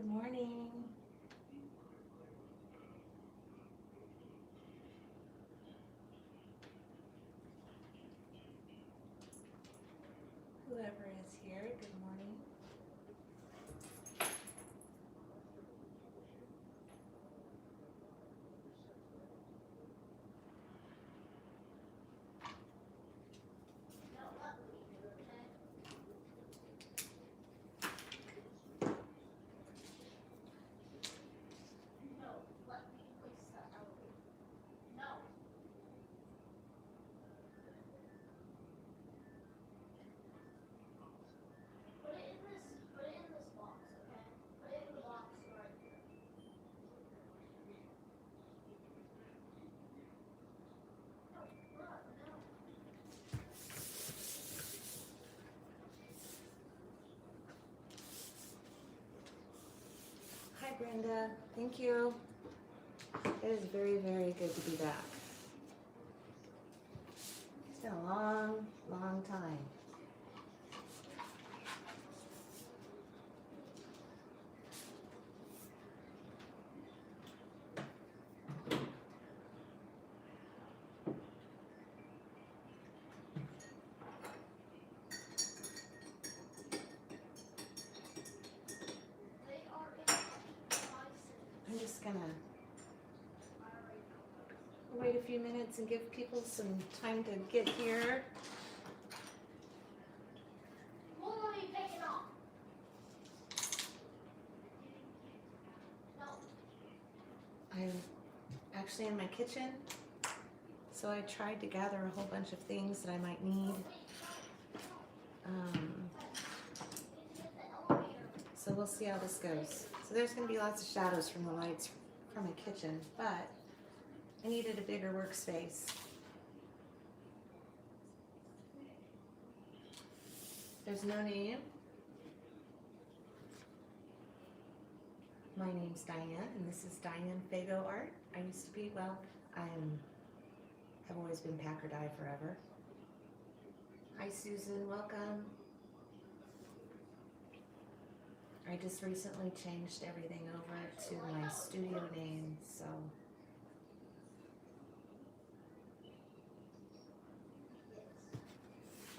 Good morning. Whoever is here, good morning. Hi, Brenda. Thank you. It is very, very good to be back. It's been a long, long time. I'm just gonna wait a few minutes and give people some time to get here. I'm actually in my kitchen, so I tried to gather a whole bunch of things that I might need. So we'll see how this goes. So there's going to be lots of shadows from the lights from my kitchen, but I needed a bigger workspace. There's no name. My name's Diane, and this is Diane Fago Art. I used to be, well, have always been Packard Eye forever. Hi, Susan, welcome. I just recently changed everything over to my studio name, so.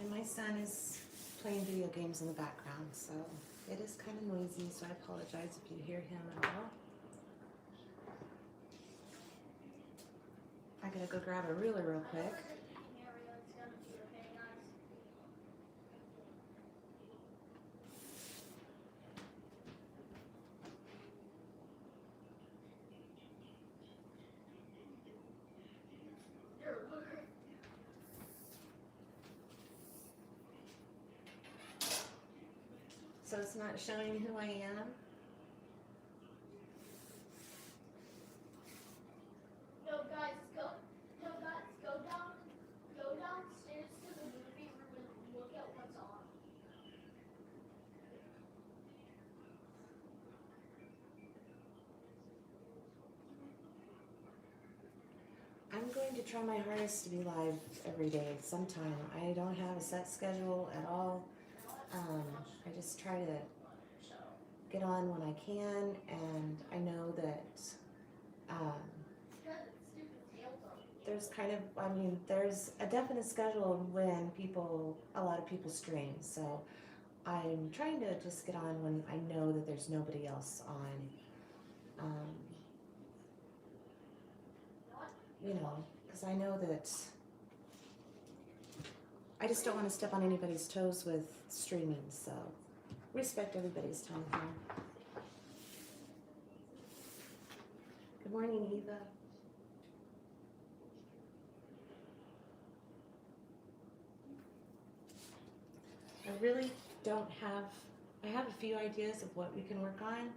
And my son is playing video games in the background, so it is kind of noisy, so I apologize if you hear him at all. I gotta go grab a ruler real quick. So it's not showing who I am. No guys, go downstairs to the movie room and look at what's on. I'm going to try my hardest to be live every day sometime. I don't have a set schedule at all. I just try to get on when I can, and I know that there's there's a definite schedule when a lot of people stream. So I'm trying to just get on when I know that there's nobody else on. Because I know that I just don't want to step on anybody's toes with streaming, so respect everybody's time here. Good morning, Eva. I really don't have, I have a few ideas of what we can work on.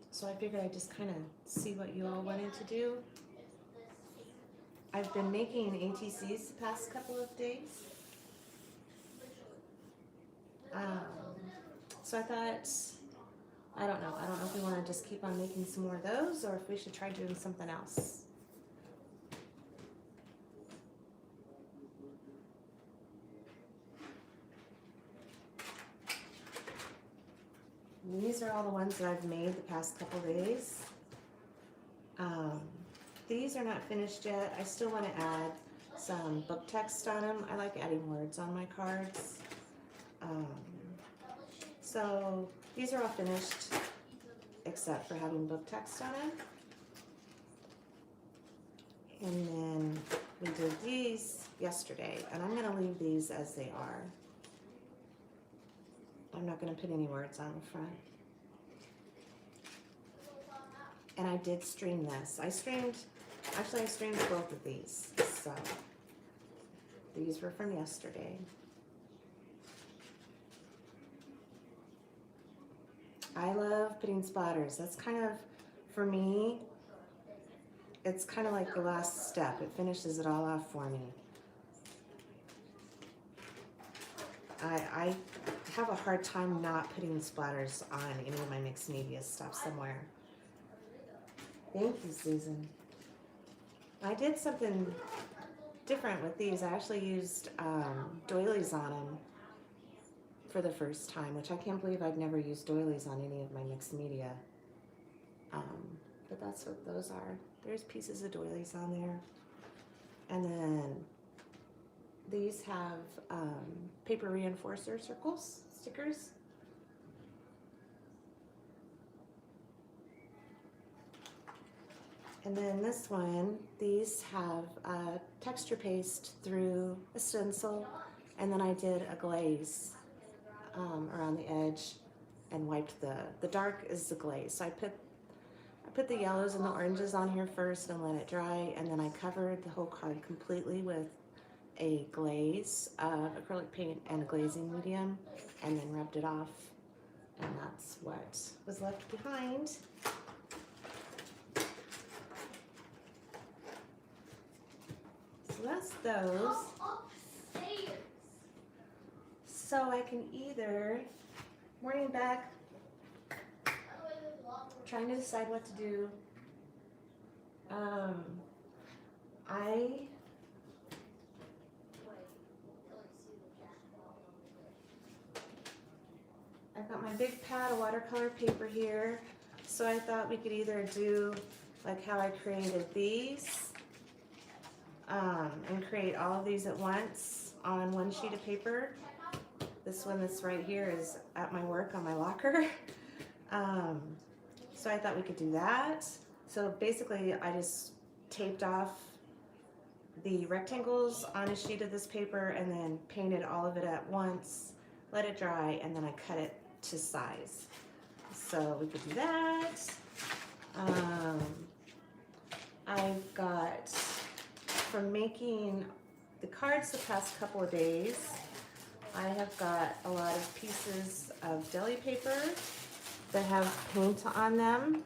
So I figured I'd just kind of see what you all wanted to do. I've been making ATCs the past couple of days. So I thought, I don't know if we want to just keep on making some more of those or if we should try doing something else. These are all the ones that I've made the past couple days. These are not finished yet. I still want to add some book text on them. I like adding words on my cards. So these are all finished except for having book text on them. And then we did these yesterday, and I'm going to leave these as they are. I'm not going to put any words on the front. And I did stream this. I streamed both of these. So these were from yesterday. I love putting splatters. That's kind of, for me, it's kind of like the last step. It finishes it all off for me. I have a hard time not putting splatters on any of my mixed media stuff somewhere. Thank you, Susan. I did something different with these. I actually used doilies on them for the first time, which I can't believe I've never used doilies on any of my mixed media. But that's what those are. There's pieces of doilies on there. And then these have paper reinforcer circles, stickers. And then this one, these have texture paste through a stencil, and then I did a glaze around the edge and wiped the dark is the glaze. So I put the yellows and the oranges on here first and let it dry, and then I covered the whole card completely with a glaze of acrylic paint and a glazing medium, and then rubbed it off, and that's what was left behind. So that's those. So I can either, morning back, trying to decide what to do. I've got my big pad of watercolor paper here, so I thought we could either do like how I created these, and create all of these at once on one sheet of paper. This one that's right here is at my work on my locker. So I thought we could do that. So basically I just taped off the rectangles on a sheet of this paper and then painted all of it at once, let it dry, and then I cut it to size. So we could do that. I've got, from making the cards the past couple of days, I have got a lot of pieces of deli paper that have paint on them,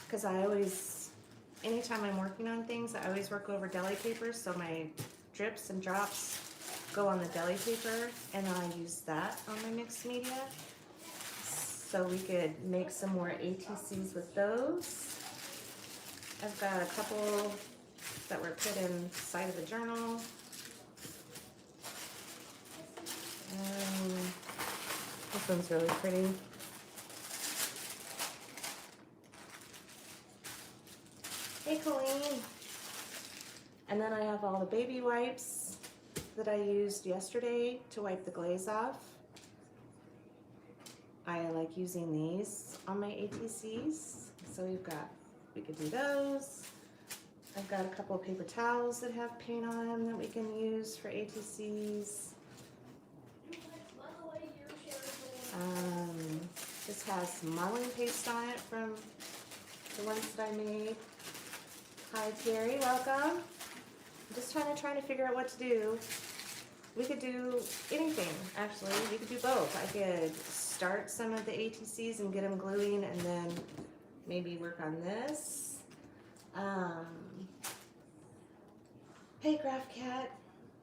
because I always, anytime I'm working on things, I always work over deli paper, so my drips and drops go on the deli paper, and then I use that on my mixed media. So we could make some more ATCs with those. I've got a couple that were put inside of the journal. This one's really pretty. Hey, Colleen. And then I have all the baby wipes that I used yesterday to wipe the glaze off. I like using these on my ATCs. So we could do those. I've got a couple of paper towels that have paint on them that we can use for ATCs. This has modeling paste on it from the ones that I made. Hi Terry, welcome. I'm just trying to figure out what to do. We could do anything, actually. We could do both. I could start some of the ATCs and get them gluing, and then maybe work on this. Hey Graph Cat,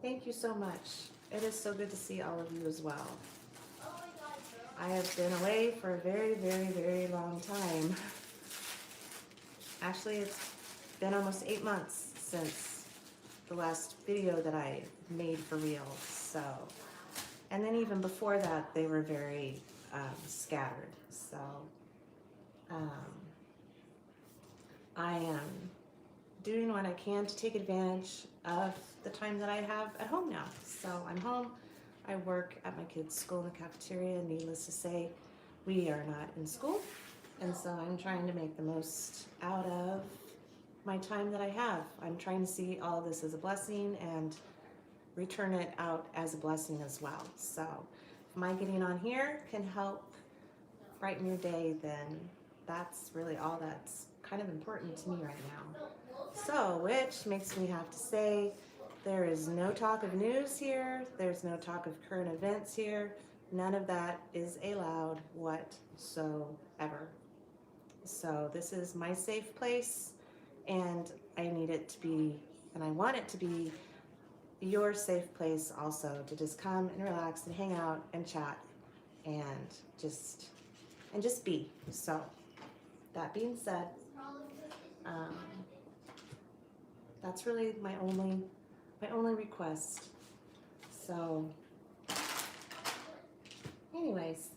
thank you so much. It is so good to see all of you as well. I have been away for a very, very, very long time. Actually, it's been almost 8 months since the last video that I made for real. So, and then even before that, they were very scattered. So I am doing what I can to take advantage of the time that I have at home now. So I'm home. I work at my kids' school in the cafeteria. Needless to say, we are not in school. And so I'm trying to make the most out of my time that I have. I'm trying to see all of this as a blessing and return it out as a blessing as well. So if my getting on here can help brighten your day, then that's really all that's kind of important to me right now. So, which makes me have to say, there is no talk of news here. There's no talk of current events here. None of that is allowed whatsoever. So this is my safe place, and I need it to be, and I want it to be your safe place also, to just come and relax and hang out and chat and just be. So that being said, that's really my only request. So anyways,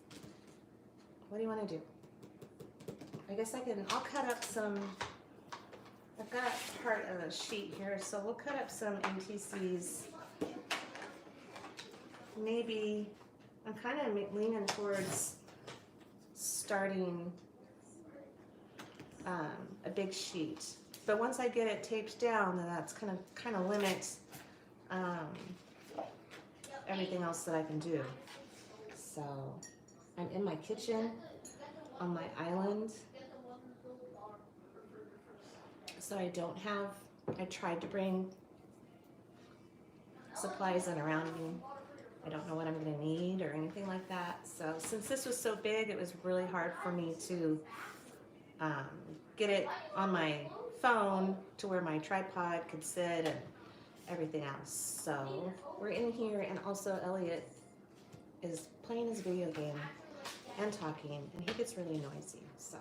what do you want to do? I guess I'll cut up some, I've got part of a sheet here, so we'll cut up some ATCs. Maybe, I'm kind of leaning towards starting a big sheet. But once I get it taped down, then that's kind of limit everything else that I can do. So I'm in my kitchen on my island. So I tried to bring supplies in around me. I don't know what I'm going to need or anything like that. So since this was so big, it was really hard for me to get it on my phone to where my tripod could sit and everything else. So we're in here, and also Elliot is playing his video game and talking, and he gets really noisy. So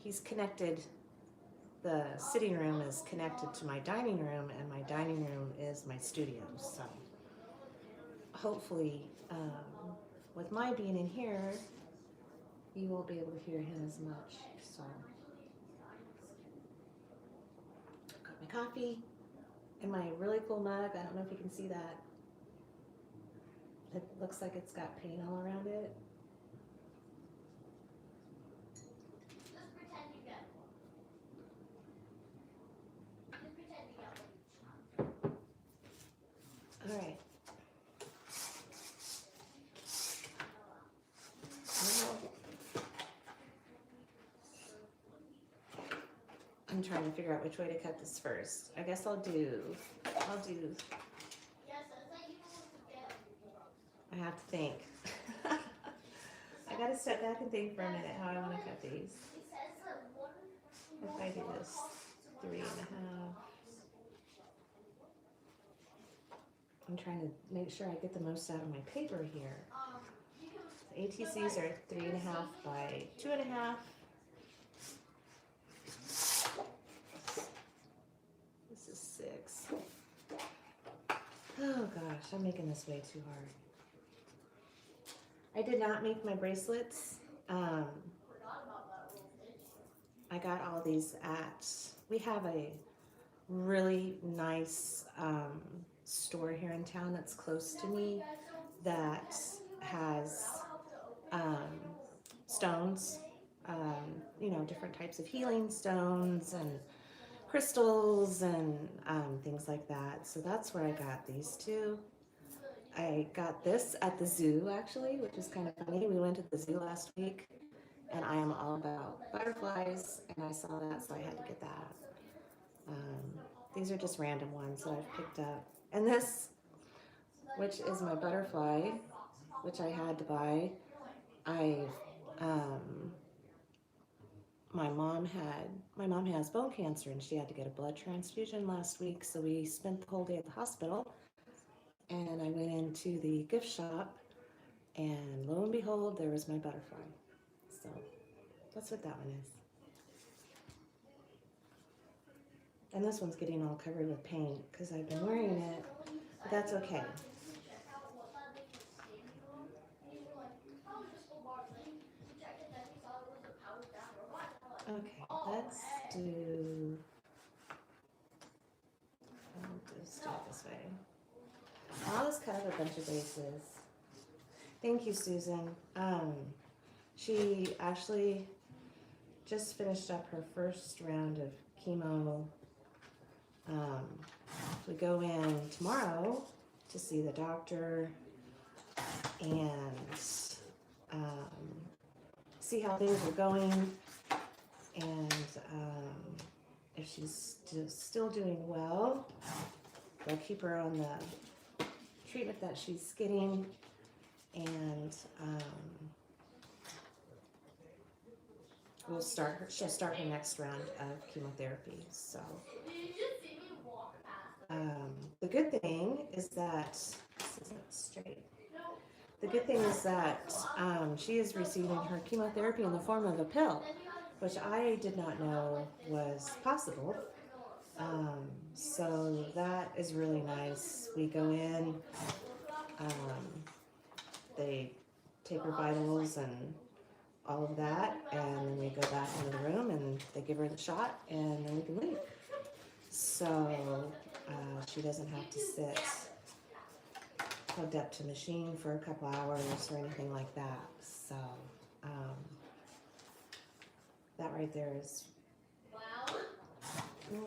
he's connected, the sitting room is connected to my dining room, and my dining room is my studio. So hopefully, with my being in here, you won't be able to hear him as much. So I've got my coffee in my really cool mug. I don't know if you can see that. It looks like it's got paint all around it. Just pretend you get one. Just pretend you get one. All right. I'm trying to figure out which way to cut this first. I guess I'll do, Yes, I was like, you want to get one. I have to think. I gotta step back and think for a minute how I want to cut these. It says that one. If I do this 3.5. I'm trying to make sure I get the most out of my paper here. The ATCs are 3.5 by 2.5. This is 6. Oh gosh, I'm making this way too hard. I did not make my bracelets. I got all these we have a really nice store here in town that's close to me that has stones, different types of healing stones and crystals and things like that. So that's where I got these two. I got this at the zoo, actually, which is kind of funny. We went to the zoo last week, and I am all about butterflies, and I saw that, so I had to get that. These are just random ones that I've picked up. And this, which is my butterfly, which I had to buy. My mom has bone cancer, and she had to get a blood transfusion last week, so we spent the whole day at the hospital. And I went into the gift shop, and lo and behold, there was my butterfly. So that's what that one is. And this one's getting all covered with paint because I've been wearing it, but that's okay. Okay, let's do. I'll just do it this way. I'll just cut up a bunch of bases. Thank you, Susan. She actually just finished up her first round of chemo. We go in tomorrow to see the doctor and see how things are going, and if she's still doing well, they'll keep her on the treatment that she's getting, and she'll start her next round of chemotherapy. So the good thing is that this isn't straight. The good thing is that she is receiving her chemotherapy in the form of a pill, which I did not know was possible. So that is really nice. We go in, they take her vitals and all of that, and then we go back into the room and they give her the shot, and then we can leave. So she doesn't have to sit plugged up to machine for a couple hours or anything like that. So that right there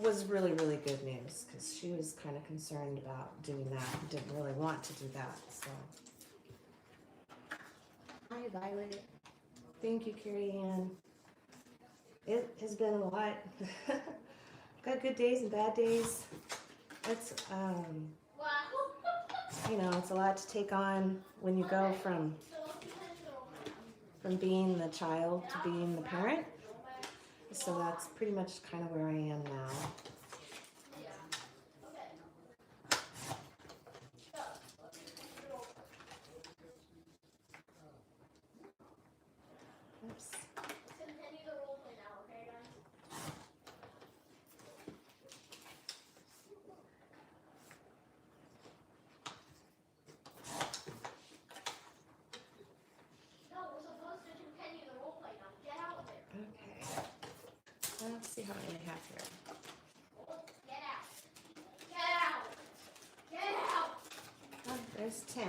was really, really good news, because she was kind of concerned about doing that and didn't really want to do that. So hi, Violet. Thank you, Carrie Ann. It has been a lot. Got good days and bad days. It's it's a lot to take on when you go from being the child to being the parent. So that's pretty much kind of where I am now. Oops. Let's see how many I have here. Get out! Get out! Get out! Oh, there's 10.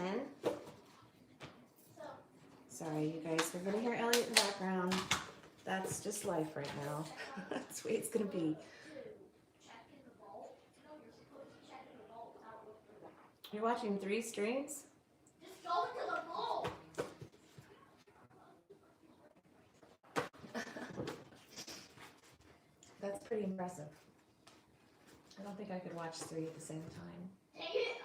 Sorry, you guys are going to hear Elliot in the background. That's just life right now. That's the way it's going to be. You're watching 3 strings? Just go into the bowl! That's pretty impressive. I don't think I could watch 3 at the same time. Dang it!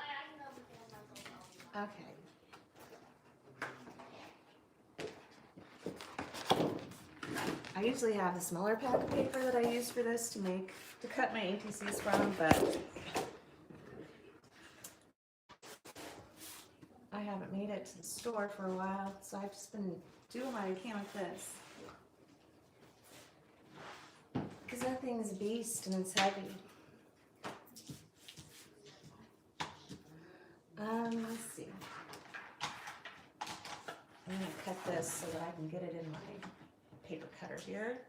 Okay. I usually have the smaller pack of paper that I use for this to cut my ATCs from, but I haven't made it to the store for a while, so I've just been doing what I can with this. Because that thing's a beast and it's heavy. Let's see. I'm going to cut this so that I can get it in my paper cutter here.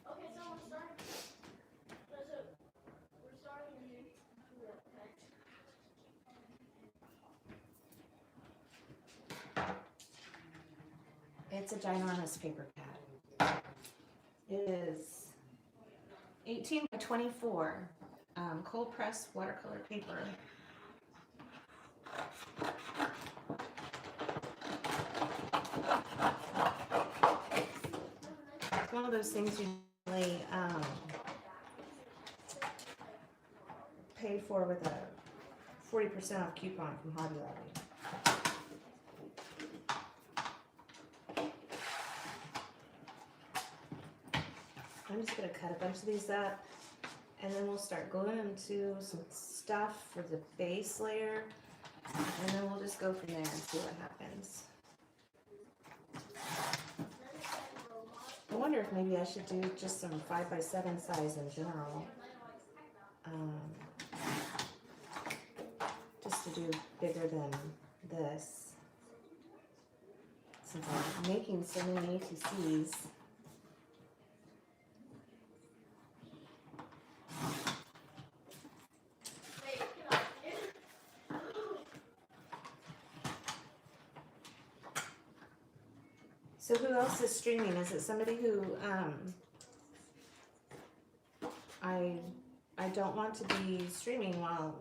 Okay, so we're starting. We're starting here. It's a ginormous paper pad. It is 18 by 24 cold pressed watercolor paper. It's one of those things you usually pay for with a 40% off coupon from Hobby Lobby. I'm just going to cut a bunch of these up, and then we'll start gluing them to some stuff for the base layer, and then we'll just go from there and see what happens. I wonder if maybe I should do just some 5x7 size in general. Just to do bigger than this, since I'm making so many ATCs. So who else is streaming? Is it somebody who I don't want to be streaming while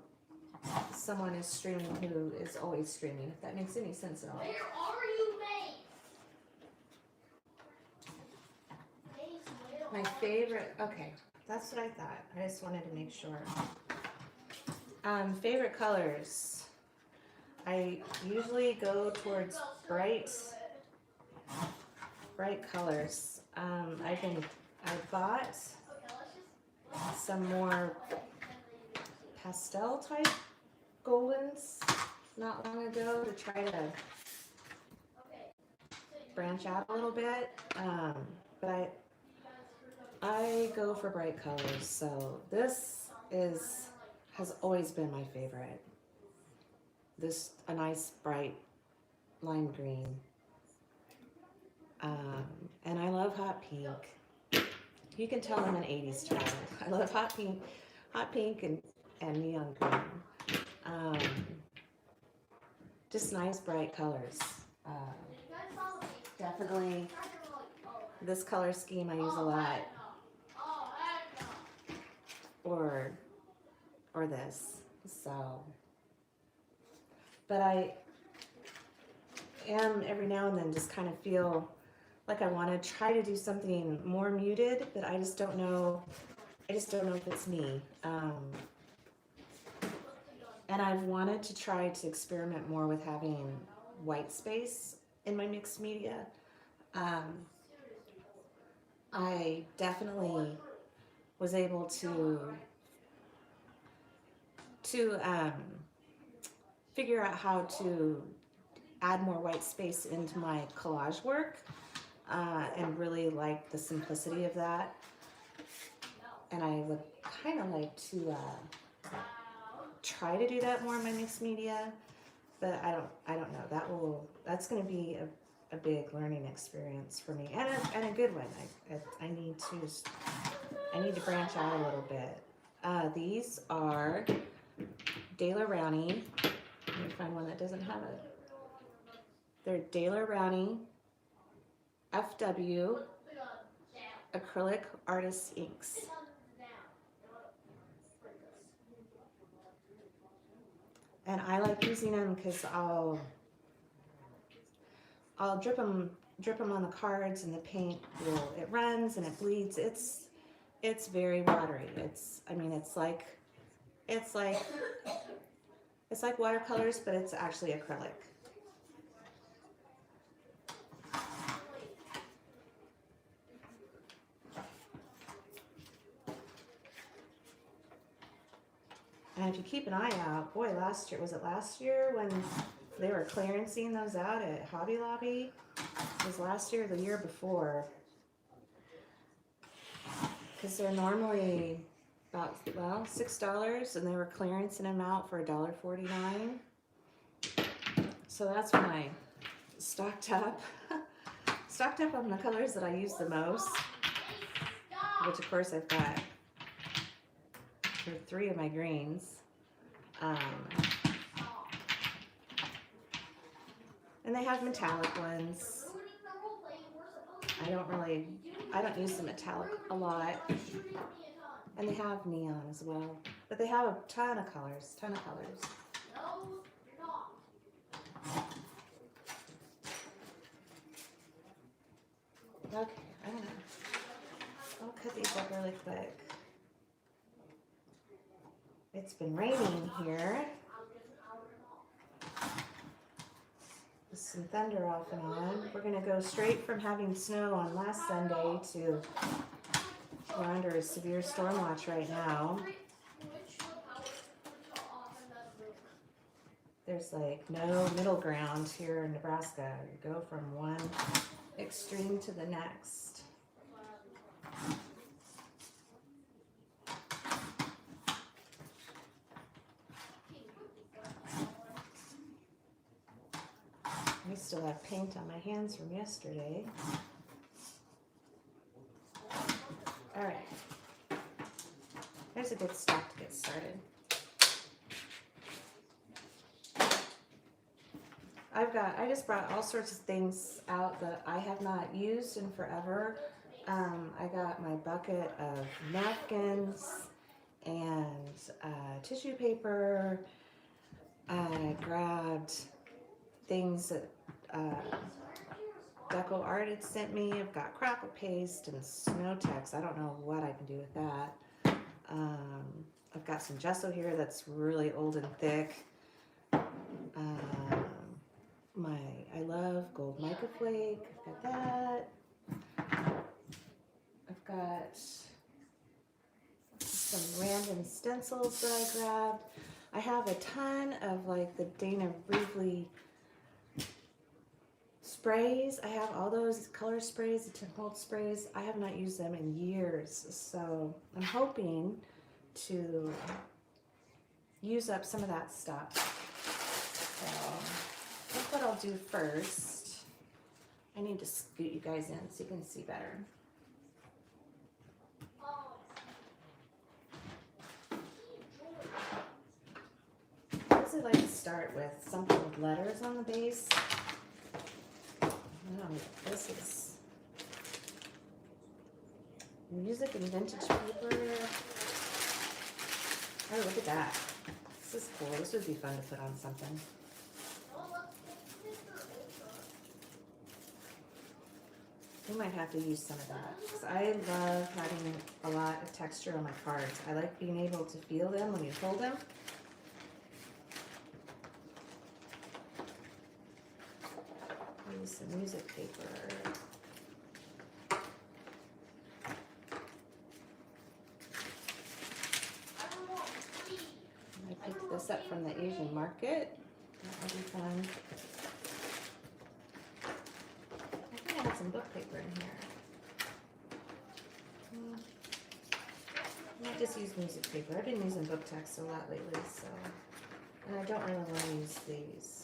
someone is streaming who is always streaming, if that makes any sense at all. Where are you, Mace? My favorite, okay, that's what I thought. I just wanted to make sure. Favorite colors. I usually go towards bright colors. I bought some more pastel type goldens not long ago to try to branch out a little bit. But I go for bright colors. So this has always been my favorite. This a nice bright lime green. And I love hot pink. You can tell I'm an 80s child. I love hot pink and neon green. Just nice bright colors. Definitely this color scheme I use a lot. Or this. So, but I am every now and then just kind of feel like I want to try to do something more muted, but I just don't know. I just don't know if it's me. And I've wanted to try to experiment more with having white space in my mixed media. I definitely was able to figure out how to add more white space into my collage work, and really like the simplicity of that. And I would kind of like to try to do that more in my mixed media, but I don't know. That's going to be a big learning experience for me, and a good one. I need to branch out a little bit. These are Daler Rowney. Let me find one that doesn't have it. They're Daler Rowney FW acrylic artist inks. And I like using them because I'll drip them on the cards, and the paint it runs and it bleeds. It's very watery. It's like watercolors, but it's actually acrylic. And if you keep an eye out, boy, last year when they were clearancing those out at Hobby Lobby? It was last year or the year before. Because they're normally about, $6, and they were clearancing them out for $1.49. So that's when I stocked up on the colors that I use the most, which of course I've got for 3 of my greens. And they have metallic ones. I don't use the metallic a lot. And they have neon as well. But they have a ton of colors. Okay, I don't know. I'll cut these up really quick. It's been raining here. With some thunder off and on. We're going to go straight from having snow on last Sunday to we're under a severe storm watch right now. There's like no middle ground here in Nebraska. You go from one extreme to the next. I still have paint on my hands from yesterday. All right. There's a good stock to get started. I just brought all sorts of things out that I have not used in forever. I got my bucket of napkins and tissue paper. I grabbed things that Deco Art had sent me. I've got crackle paste and snow text. I don't know what I can do with that. I've got some gesso here that's really old and thick. I love gold mica flake. I've got that. I've got some random stencils that I grabbed. I have a ton of like the Dana Reevely sprays. I have all those color sprays, the tinfoil sprays. I have not used them in years, so I'm hoping to use up some of that stuff. So I think what I'll do first, I need to scoot you guys in so you can see better. I usually like to start with something with letters on the base. This is music and vintage paper. Oh, look at that. This is cool. This would be fun to put on something. We might have to use some of that because I love having a lot of texture on my cards. I like being able to feel them when you hold them. Use some music paper. I picked this up from the Asian market. That will be fun. I think I have some book paper in here. I might just use music paper. I've been using book text a lot lately, so. And I don't really want to use these.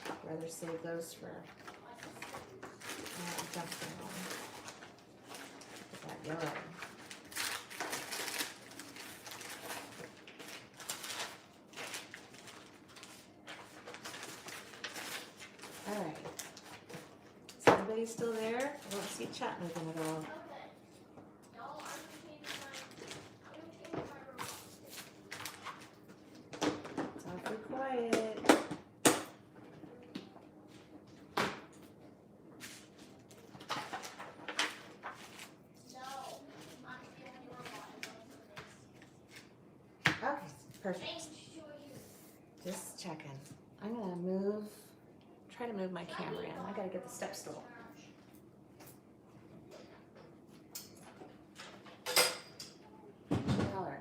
I'd rather save those for something. Look at that yellow. All right. Is anybody still there? I don't see chat moving at all. It's awfully quiet. Okay, perfect. Just checking. I'm gonna try to move my camera in. I gotta get the step stool. Color.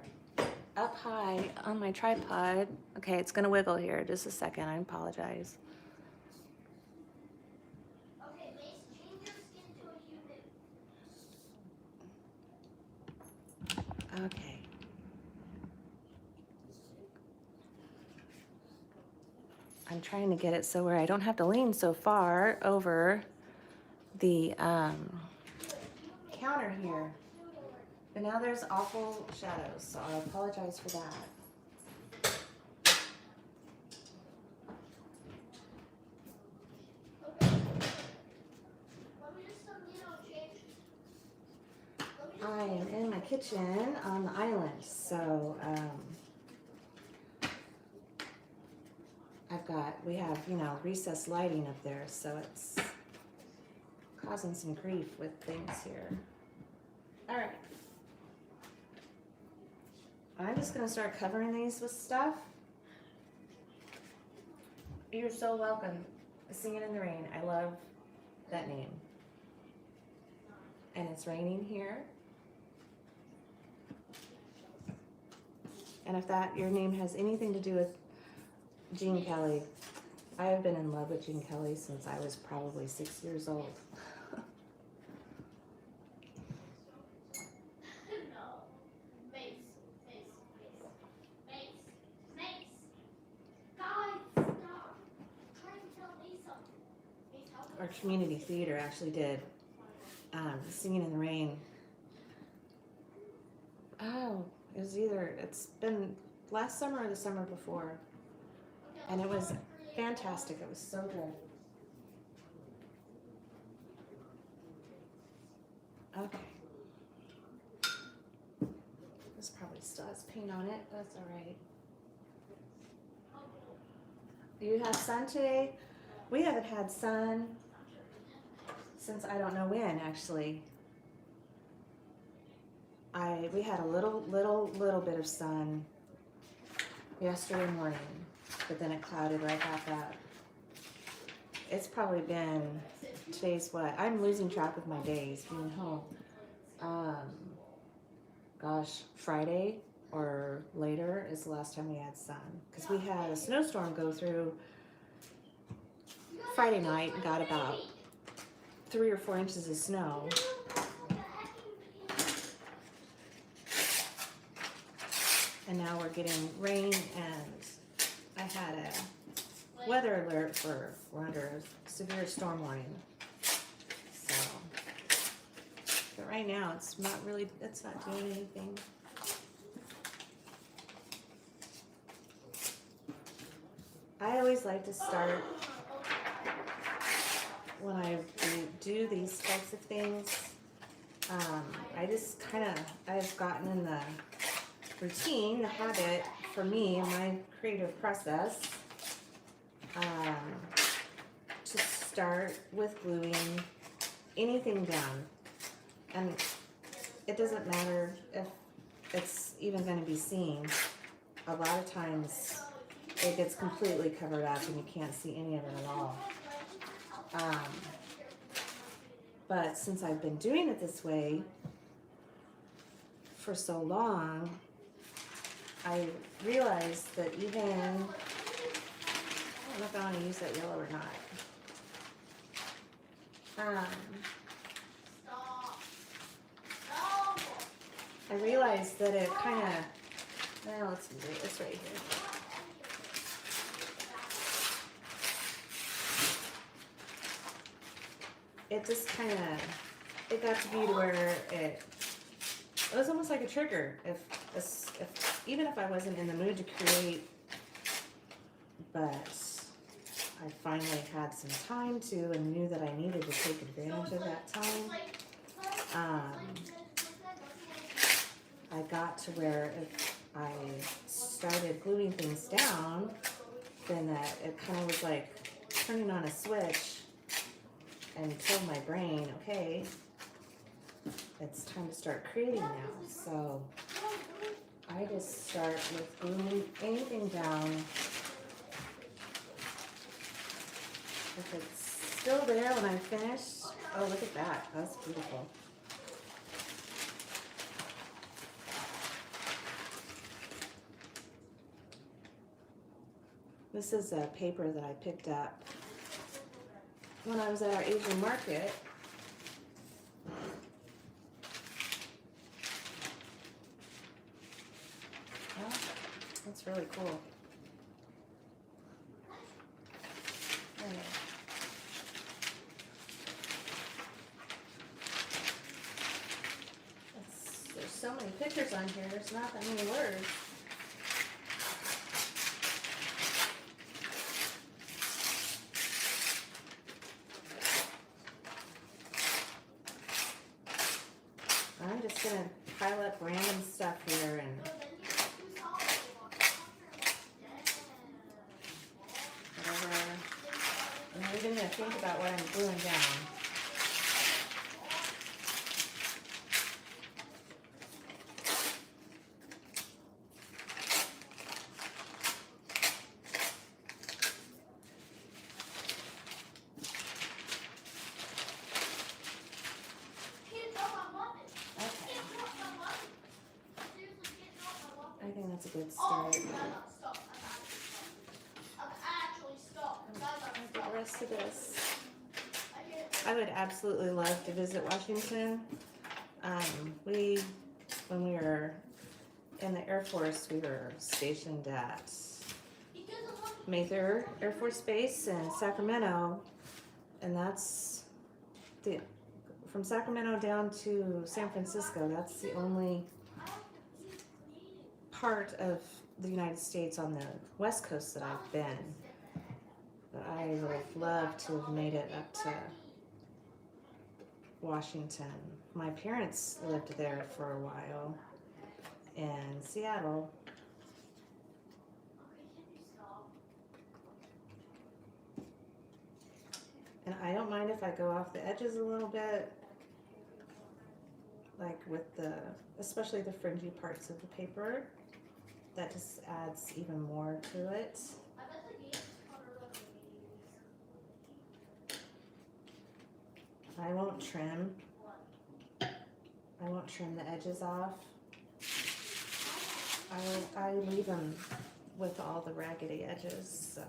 Up high on my tripod. Okay, it's gonna wiggle here. Just a second, I apologize. Okay. I'm trying to get it so where I don't have to lean so far over the counter here. But now there's awful shadows, so I apologize for that. I am in my kitchen on the island, so we have, recessed lighting up there, so it's causing some grief with things here. All right. I'm just going to start covering these with stuff. You're so welcome. Singing in the Rain. I love that name. And it's raining here. And if your name has anything to do with Gene Kelly, I have been in love with Gene Kelly since I was probably 6 years old. Our community theater actually did Singing in the Rain. Oh, it's been last summer or the summer before. And it was fantastic. It was so good. Okay. This probably still has paint on it. That's all right. You have sun today? We haven't had sun since I don't know when, actually. We had a little bit of sun yesterday morning, but then it clouded right back up. It's probably been, today's what? I'm losing track of my days being home. Gosh, Friday or later is the last time we had sun, because we had a snowstorm go through Friday night and got about 3 or 4 inches of snow. And now we're getting rain, and I had a weather alert we're under a severe storm warning. So, but right now it's not doing anything. I always like to start when I do these types of things. I've gotten in the routine, the habit for me in my creative process, to start with gluing anything down. And it doesn't matter if it's even going to be seen. A lot of times it gets completely covered up and you can't see any of it at all. But since I've been doing it this way for so long, I realized that even, I don't know if I want to use that yellow or not. I realized that it kind of, well, let's do it. It's right here. It just kind of, it got to be to where it was almost like a trigger. Even if I wasn't in the mood to create, but I finally had some time to and knew that I needed to take advantage of that time. I got to where if I started gluing things down, then it kind of was like turning on a switch and told my brain, okay, it's time to start creating now. So I just start with gluing anything down. If it's still there when I'm finished, oh, look at that. That's beautiful. This is a paper that I picked up when I was at our Asian market. Oh, that's really cool. There's so many pictures on here, there's not that many words. I'm just going to pile up random stuff here and whatever. I'm not even going to think about what I'm gluing down. I think that's a good start. The rest of this. I would absolutely love to visit Washington. When we were in the Air Force, we were stationed at Mather Air Force Base in Sacramento, and that's from Sacramento down to San Francisco. That's the only part of the United States on the West Coast that I've been. I would have loved to have made it up to Washington. My parents lived there for a while in Seattle. And I don't mind if I go off the edges a little bit, like with the, especially the fringy parts of the paper. That just adds even more to it. I won't trim. I won't trim the edges off. I leave them with all the raggedy edges, so.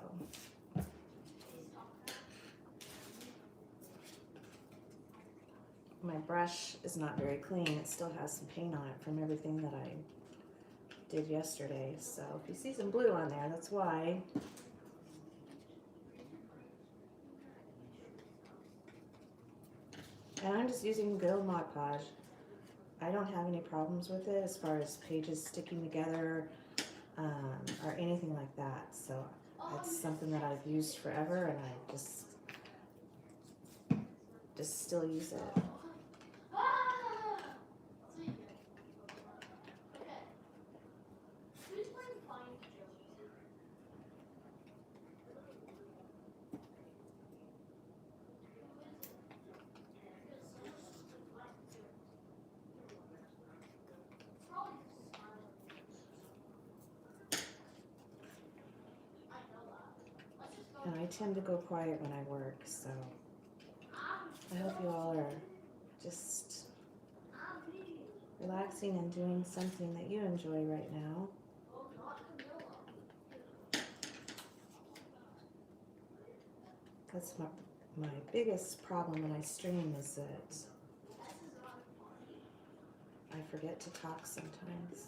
My brush is not very clean. It still has some paint on it from everything that I did yesterday. So if you see some blue on there, that's why. And I'm just using good old Mod Podge. I don't have any problems with it as far as pages sticking together or anything like that. So it's something that I've used forever, and I just still use it. And I tend to go quiet when I work, so I hope you all are just relaxing and doing something that you enjoy right now. That's my biggest problem when I stream is that I forget to talk sometimes.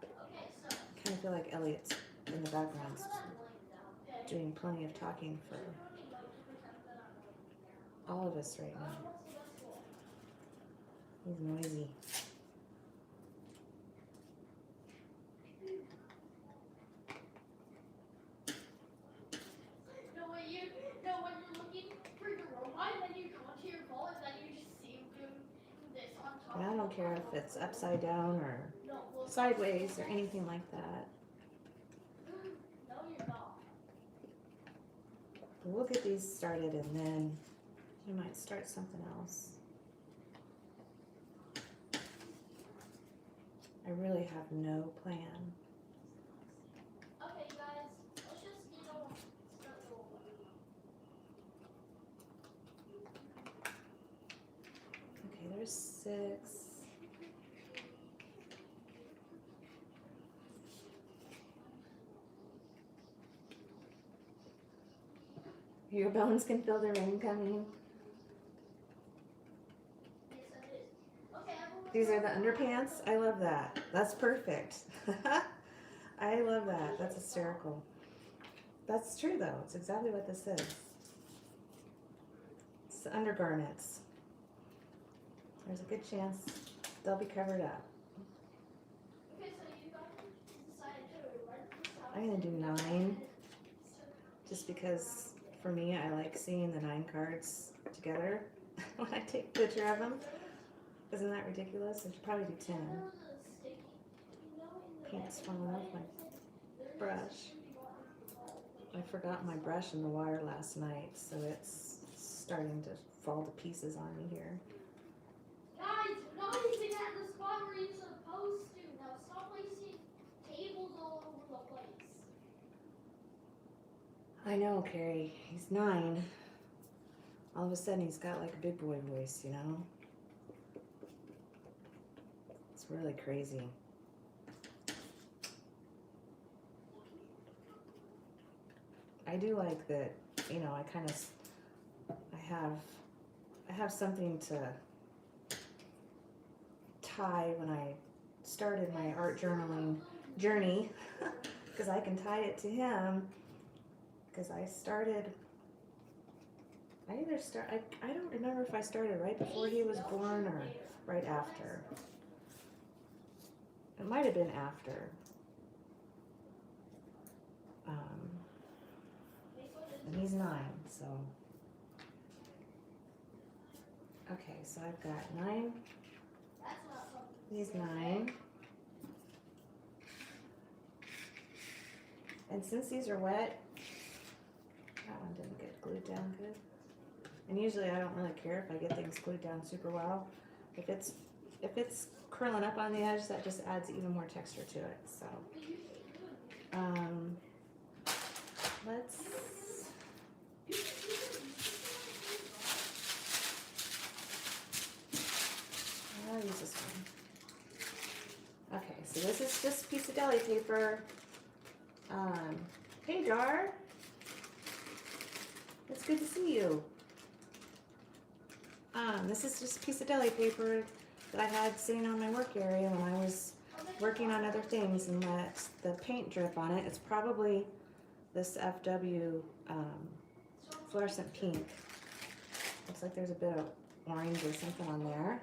I kind of feel like Elliot's in the background doing plenty of talking for all of us right now. He's noisy. And I don't care if it's upside down or sideways or anything like that. We'll get these started and then we might start something else. I really have no plan. Okay, guys, let's just, start rolling. Okay, there's 6. Your bones can feel the rain coming. Yes, it is. Okay, everyone. These are the underpants. I love that. That's perfect. I love that. That's hysterical. That's true though. It's exactly what this is. It's the undergarments. There's a good chance they'll be covered up. Okay, so you guys decided to rent this house. I'm gonna do 9 just because for me I like seeing the 9 cards together when I take a picture of them. Isn't that ridiculous? I should probably do 10. Paint's falling off my brush. I forgot my brush in the water last night, so it's starting to fall to pieces on me here. Guys, we're not even at the spot where you're supposed to. Now stop placing tables all over the place. I know, Carrie. He's 9. All of a sudden he's got like a big boy voice, you know? It's really crazy. I do like that, you know, I have something to tie when I started my art journaling journey, because I can tie it to him, because I don't remember if I started right before he was born or right after. It might have been after. and he's 9, so. Okay, so I've got 9. That's not something. He's 9. And since these are wet, that one didn't get glued down good. And usually I don't really care if I get things glued down super well. If it's curling up on the edge, that just adds even more texture to it. So let's I'll use this one. Okay, so this is just a piece of deli paper. Hey Dar, it's good to see you. This is just a piece of deli paper that I had sitting on my work area when I was working on other things and let the paint drip on it. It's probably this FW fluorescent pink. Looks like there's a bit of orange or something on there.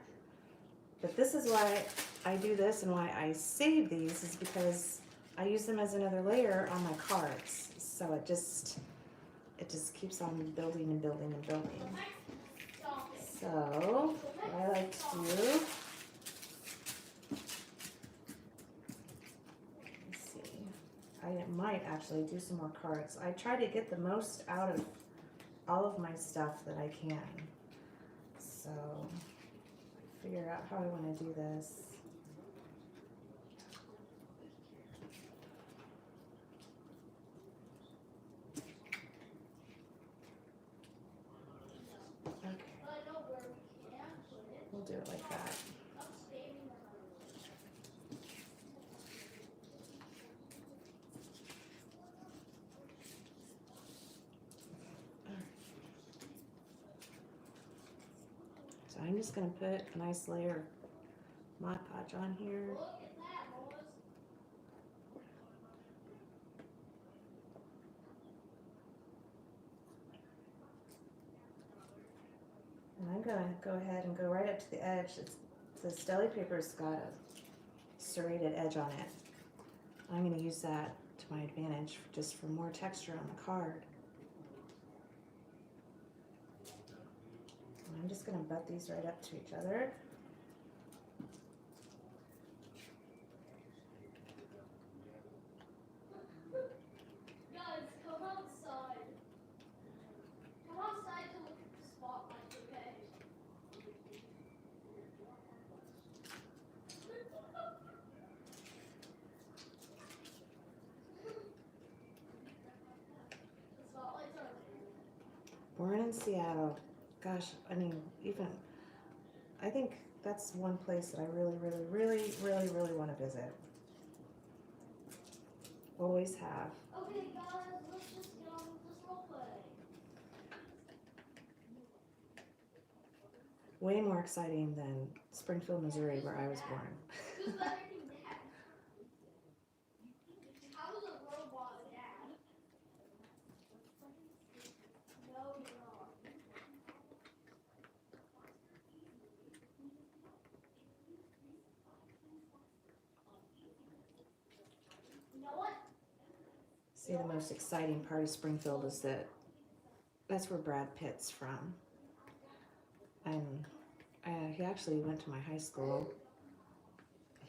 But this is why I do this and why I save these is because I use them as another layer on my cards. So it just keeps on building and building and building. So what I like to do, let's see, I might actually do some more cards. I try to get the most out of all of my stuff that I can. So figure out how I want to do this. We'll do it like that. So I'm just going to put a nice layer of Mod Podge on here. And I'm going to go ahead and go right up to the edge. This deli paper's got a serrated edge on it. I'm going to use that to my advantage just for more texture on the card. And I'm just going to butt these right up to each other. Guys, come outside. Come outside to look at the spotlight, okay? The spotlights are there. Born in Seattle. Gosh, I mean, I think that's one place that I really want to visit. Always have. Okay, guys, let's just get on with this roleplay. Way more exciting than Springfield, Missouri, where I was born. Who's better than Dad? I was a robot dad. No, you're not. You know what? See, the most exciting part of Springfield is that that's where Brad Pitt's from. And he actually went to my high school.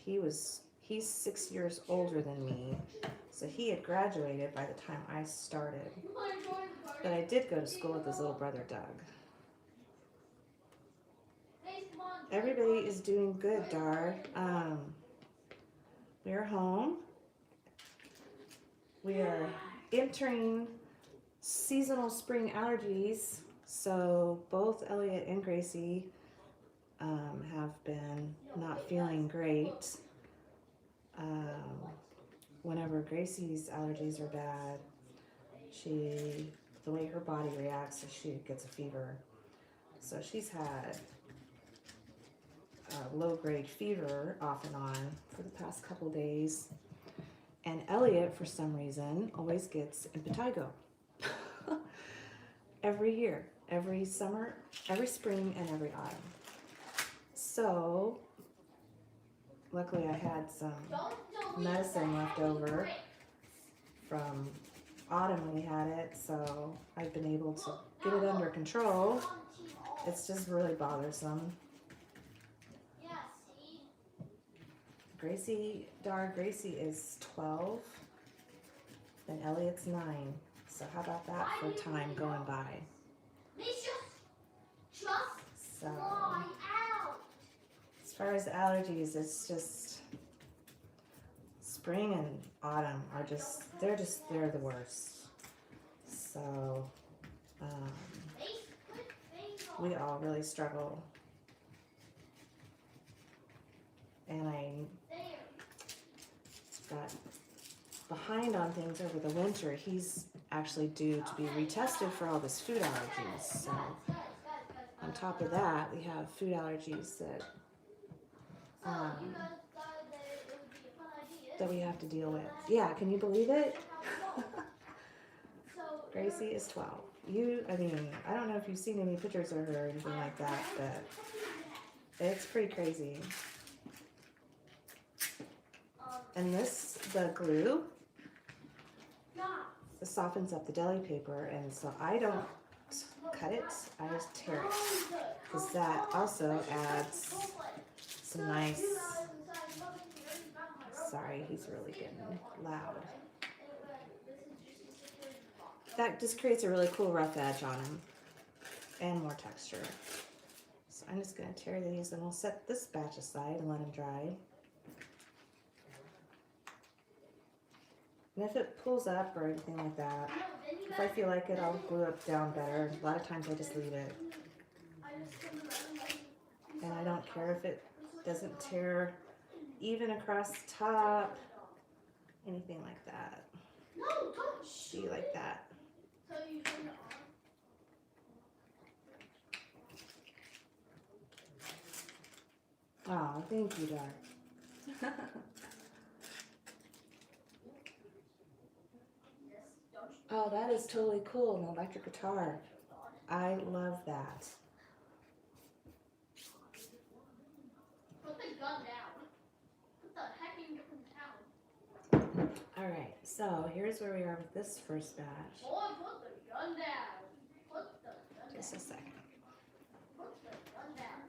He's 6 years older than me, so he had graduated by the time I started. But I did go to school with his little brother, Doug. Everybody is doing good, Dar. We're home. We are entering seasonal spring allergies, so both Elliot and Gracie have been not feeling great. Whenever Gracie's allergies are bad, the way her body reacts is she gets a fever. So she's had a low-grade fever off and on for the past couple days. And Elliot, for some reason, always gets impetigo. Every year, every summer, every spring, and every autumn. So, luckily I had some medicine left over from autumn we had it, so I've been able to get it under control. It's just really bothersome. Yeah, see? Gracie is 12, and Elliot's 9. So how about that for time going by? They just So fly out. as far as allergies, it's just spring and autumn are they're the worst. So we all really struggle, and I got behind on things over the winter. He's actually due to be retested for all of his food allergies. So on top of that, we have food allergies that we have to deal with. Yeah, can you believe it? Gracie is 12. I don't know if you've seen any pictures of her or anything like that, but it's pretty crazy. And the glue softens up the deli paper, and so I don't cut it, I just tear it, because that also adds some nice, sorry, he's really getting loud. That just creates a really cool rough edge on them and more texture. So I'm just going to tear these, and we'll set this batch aside and let them dry. And if it pulls up or anything like that, if I feel like it, I'll glue it down better. A lot of times I just leave it. And I don't care if it doesn't tear even across the top, anything like that. No, don't See, like that. So you turn it on. Oh, thank you, Doc. Oh, that is totally cool, an electric guitar. I love that. Put the gun down. Put the hecking gun down. Alright, so here's where we are with this first batch. Boy, put the gun down. Put the gun down. Just a second. Put the gun down.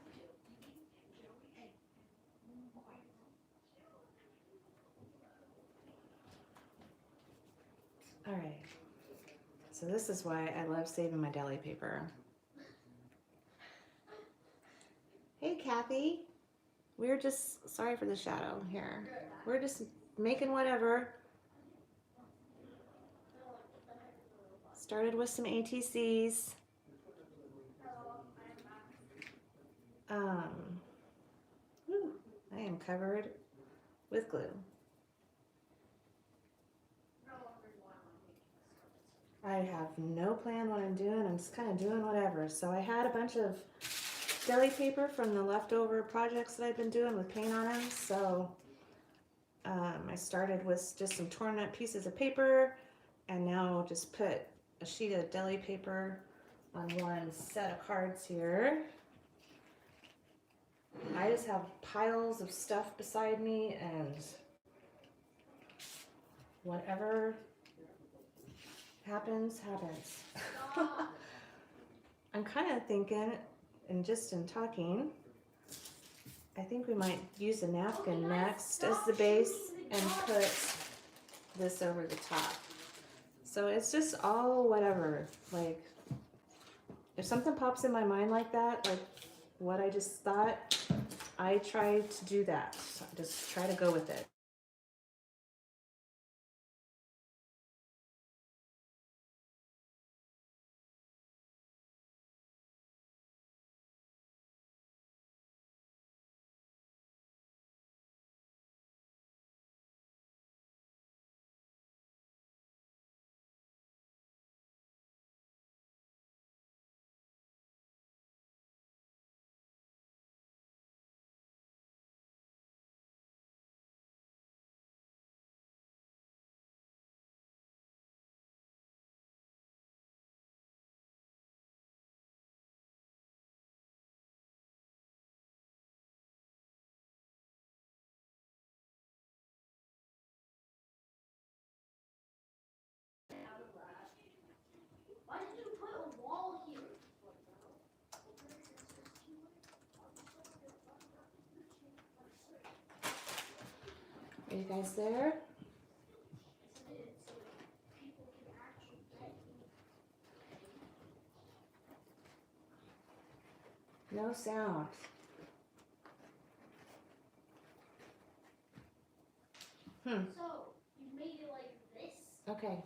Alright. So this is why I love saving my deli paper. Hey, Kathy. We're just, sorry for the shadow here. We're just making whatever. Started with some ATCs. I am covered with glue. I have no plan what I'm doing. I'm just kind of doing whatever. So I had a bunch of deli paper from the leftover projects that I've been doing with paint on them. So I started with just some torn up pieces of paper, and now just put a sheet of deli paper on one set of cards here. I just have piles of stuff beside me, and whatever happens. I'm kind of thinking, and just in talking, I think we might use a napkin next as the base and put this over the top. So it's just all whatever. Like, if something pops in my mind like that, like what I just thought, I try to do that. Just try to go with it. Are you guys there? No sound. So, you made it like this? Okay.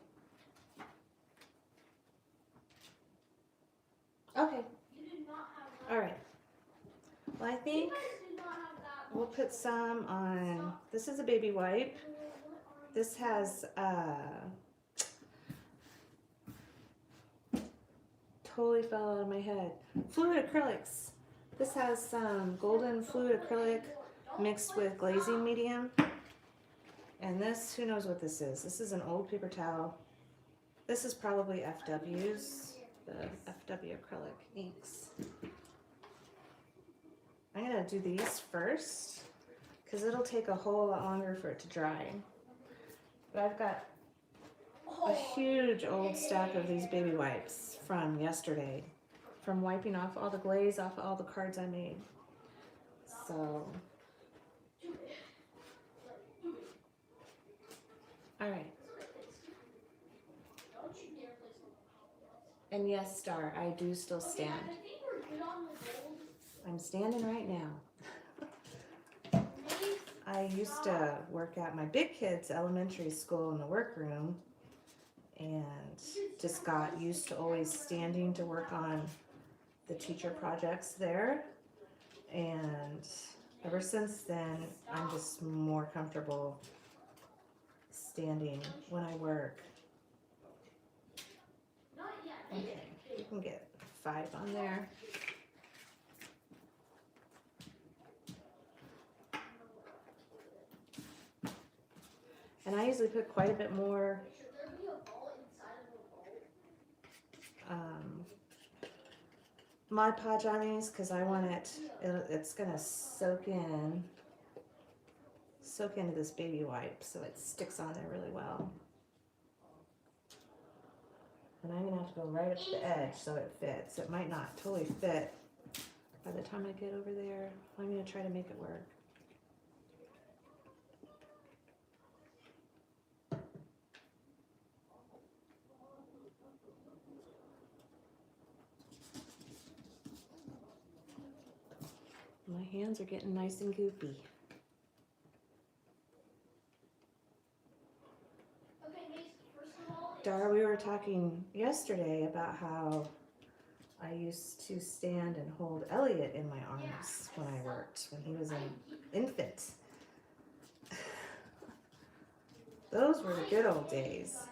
Okay. You did not have that. All right. Well, I You think guys did not have that. we'll put some on. This is a baby wipe. This has totally fell out of my head. Fluid acrylics. This has some golden fluid acrylic mixed with glazing medium. And this, who knows what this is? This is an old paper towel. This is probably FW's, the FW acrylic inks. I'm gonna do these first because it'll take a whole lot longer for it to dry. But I've got a huge old stack of these baby wipes from yesterday, from wiping off all the glaze off all the cards I made. So, all right. And yes, Star, I do still stand. I think we're good on the gold. I'm standing right now. I used to work at my big kids' elementary school in the workroom and just got used to always standing to work on the teacher projects there. And ever since then, I'm just more comfortable standing when I work. Okay, you can get 5 on there. And I usually put quite a bit more Mod Podge on these because I want it's gonna soak into this baby wipe so it sticks on there really well. And I'm gonna have to go right up to the edge so it fits. It might not totally fit by the time I get over there. I'm gonna try to make it work. My hands are getting nice and goopy. Okay, Mace, first of all, Dara, we were talking yesterday about how I used to stand and hold Elliot in my arms when I worked, when he was an infant. Those were the good old days.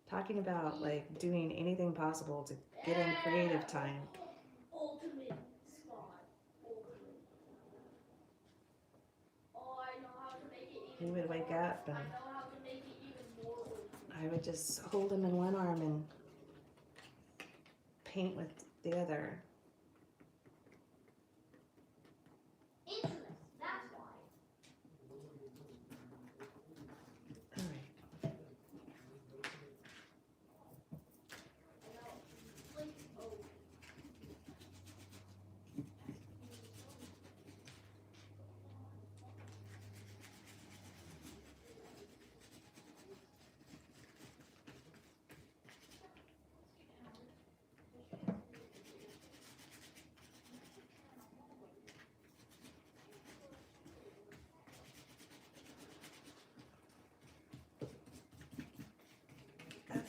Talking about like doing anything possible to get in creative time. ultimate spot. Ultimate. Oh, I know how to make it He even would wake more. up and I know how to make it even more ultimate. I would just hold him in one arm and paint with the other. Interest, that's why. All right. Like, oh. Okay.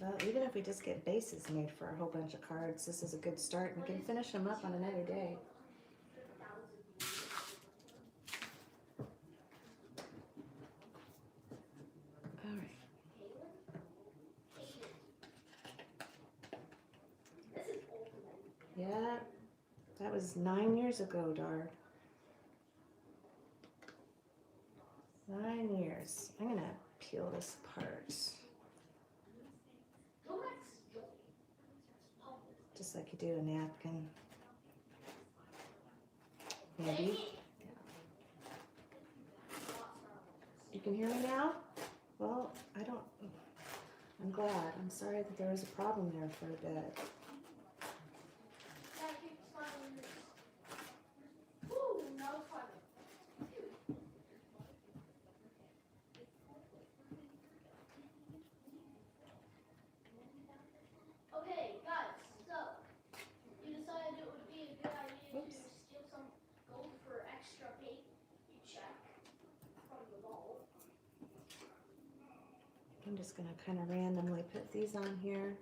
Well, even if we just get bases made for a whole bunch of cards, this is a good start and we can finish them up on another day. All right. Yeah, that was 9 years ago, Dar. 9 years. I'm gonna peel this apart. Just like you do a napkin. Maybe. You can hear me now? Well, I don't. I'm glad. I'm sorry that there was a problem there for a bit. Yeah, keep smiling. Woo, now it's fine. Okay, guys, so you decided it would be a good idea to steal some gold for extra paycheck from the vault. I'm just gonna kind of randomly put these on here.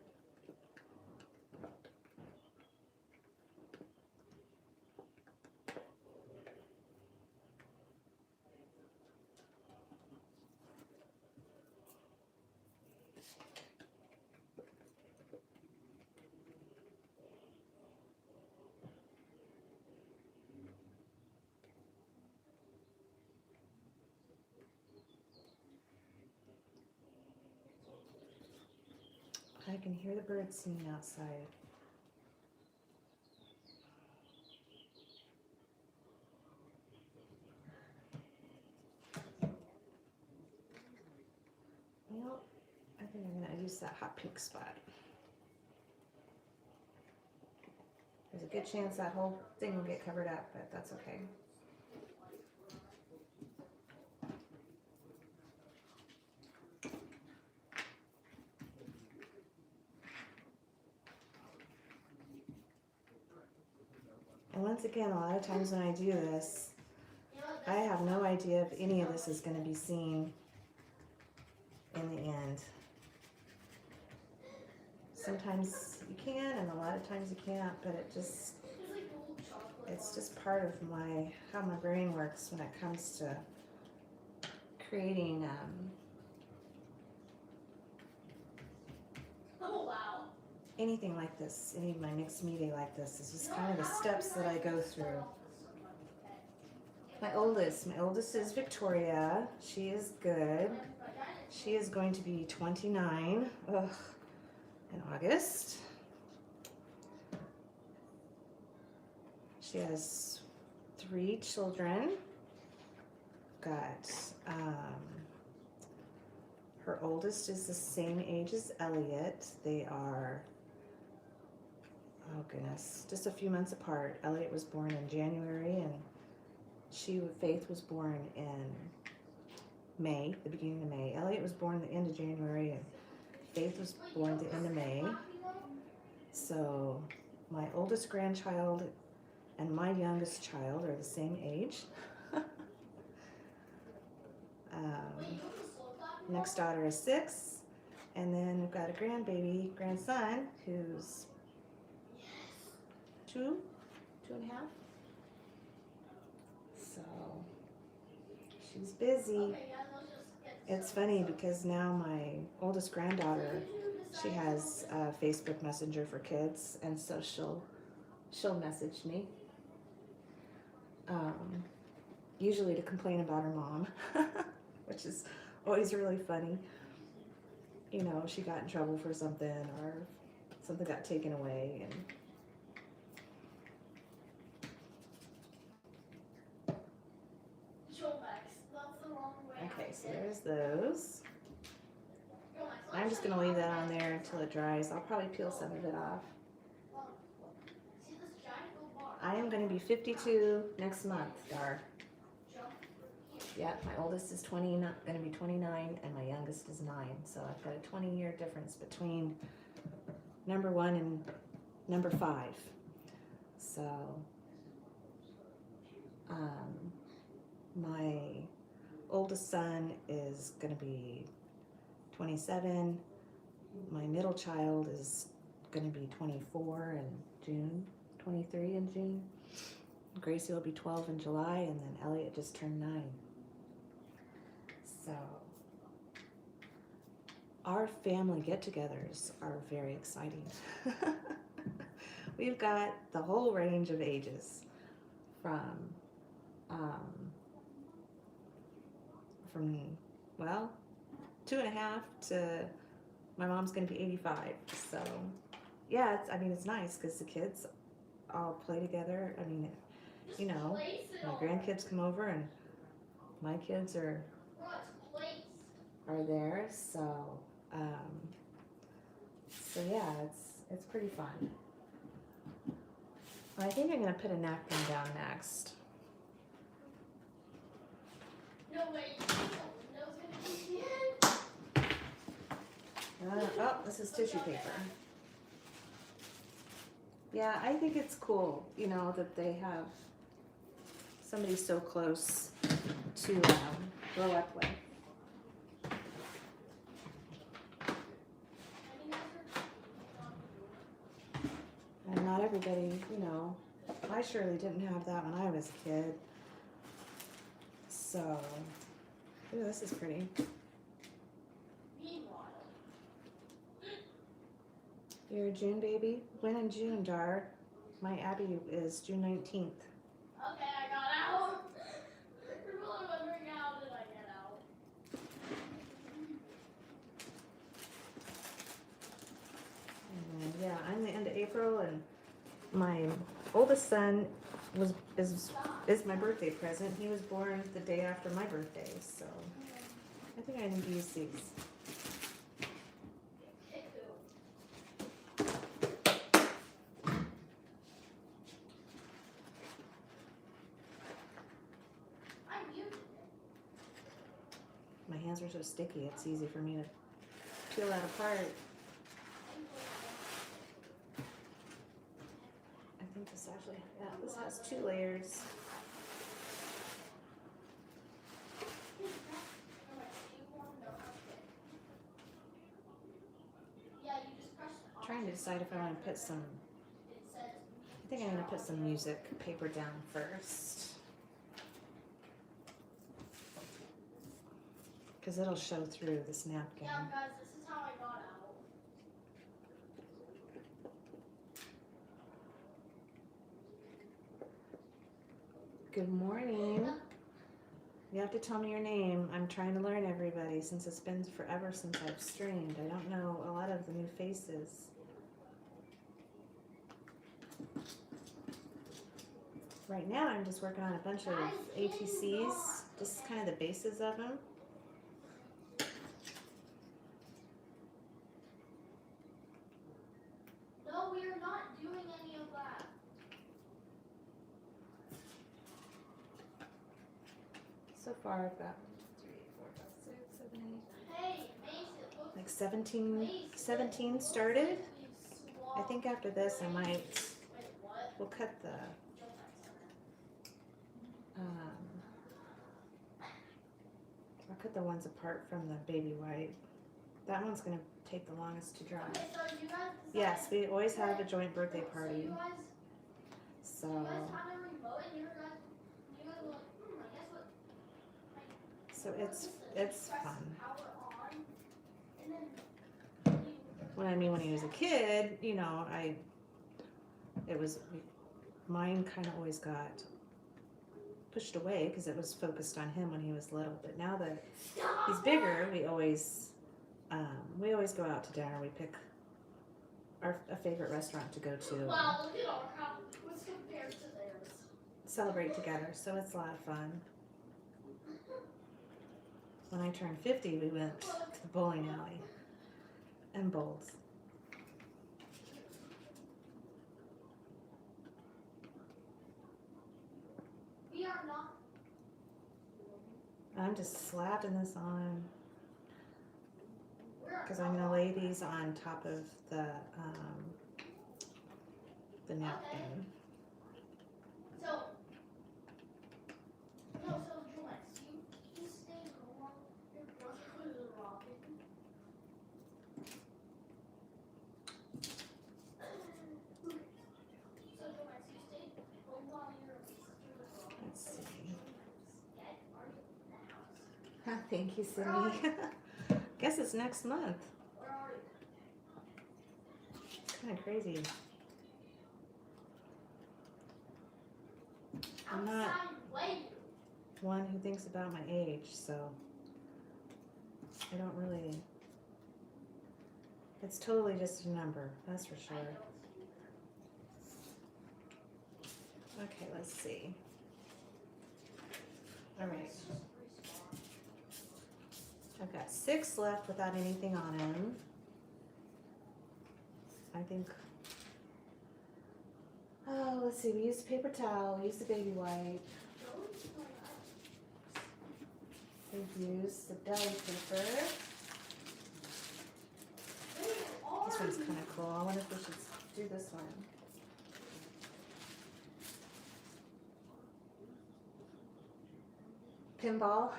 I can hear the birds singing outside. Well, I think I'm gonna use that hot pink spot. There's a good chance that whole thing will get covered up, but that's okay. And once again, a lot of times when I do this, I have no idea if any of this is going to be seen in the end. Sometimes you can, and a lot of times you can't, but it's just part of how my brain works when it comes to creating Oh, wow. anything like this, any of my mixed media like this. It's just kind of the steps that I go through. My oldest is Victoria. She is good. She is going to be 29 in August. She has 3 children. Got her oldest is the same age as Elliot. They are, oh goodness, just a few months apart. Elliot was born in January, and Faith was born in May, the beginning of May. Elliot was born the end of January, and Faith was born the end of May. So my oldest grandchild and my youngest child are the same age. Next daughter is 6, and then we've got a grandson, who's 2.5. So she's busy. It's funny because now my oldest granddaughter, she has a Facebook Messenger for kids, and so she'll message me, usually to complain about her mom, which is always really funny. You know, she got in trouble for something, or something got taken away, and okay, so there's those. I'm just gonna leave that on there until it dries. I'll probably peel some of it off. I am gonna be 52 next month, Dar. Yeah, my oldest is gonna be 29, and my youngest is 9. So I've got a 20-year difference between number 1 and number 5. So, my oldest son is gonna be 27. My middle child is gonna be 24 in June, 23 in June. Gracie will be 12 in July, and then Elliot just turned 9. So our family get-togethers are very exciting. We've got the whole range of ages from well, 2.5 to my mom's gonna be 85. So yeah, it's nice because the kids all play together. I mean, you know, my grandkids come over and my kids are there. So So yeah, it's pretty fun. I think I'm gonna put a napkin down next. No way. The window's gonna be in. Oh, this is tissue paper. Yeah, I think it's cool, you know, that they have somebody so close to grow up with. And not everybody, you know, I surely didn't have that when I was a kid. So, ooh, this is pretty. Meanwhile. You're a June baby? When in June, Dar? My Abby is June 19th. Okay, I got out. You're really wondering how did I get out? And yeah, I'm the end of April, and my oldest son is my birthday present. He was born the day after my birthday, so I think I need to use these. My hands are so sticky, it's easy for me to peel that apart. I think this actually, yeah, this has 2 layers. I'm trying to decide if I want to put some, I think I'm going to put some music paper down first. Because it'll show through this napkin. Yeah, guys, this is how I got out. Good morning. You have to tell me your name. I'm trying to learn everybody since it's been forever since I've streamed. I don't know a lot of the new faces. Right now I'm just working on a bunch of ATCs, just kind of the bases of them. No, we are not doing any of that. So far I've got 3, 4, 5, 6, 7, 8. Hey, Mason, look. Like 17 started. I think after this I might, Wait, what? we'll cut the, I'll cut the ones apart from the baby white. That one's going to take the longest to dry. Okay, so you guys decided, Yes, we always have a joint birthday party. So you guys had a remote and you guys were like, I guess what? So it's Press fun. power on, and then When he was a kid, you know, mine kind of always got pushed away because it was focused on him when he was little. But now that he's bigger, we always go out to dinner. We pick a favorite restaurant to go to. Wow, look at our house compared to theirs. Celebrate together. So it's a lot of fun. When I turned 50, we went to the bowling alley and bowled. We are not. I'm just slapping this on because I'm going to lay these on top of the napkin. So, Joyce, you stay home. Your brother is rocking. So, Joyce, you stay home while your sister was rocking. Let's see. Yeah, are you in the house? Thank you, Sydney. Guess it's next month. Where are you? It's kind of crazy. I'm not one who thinks about my age, so I don't really. It's totally just a number, that's for sure. Okay, let's see. All right. I've got 6 left without anything on them. I think, oh, let's see, we used paper towel, we used the baby wipe, we've used the deli paper. This one's kind of cool. I wonder if we should do this one. Pinball.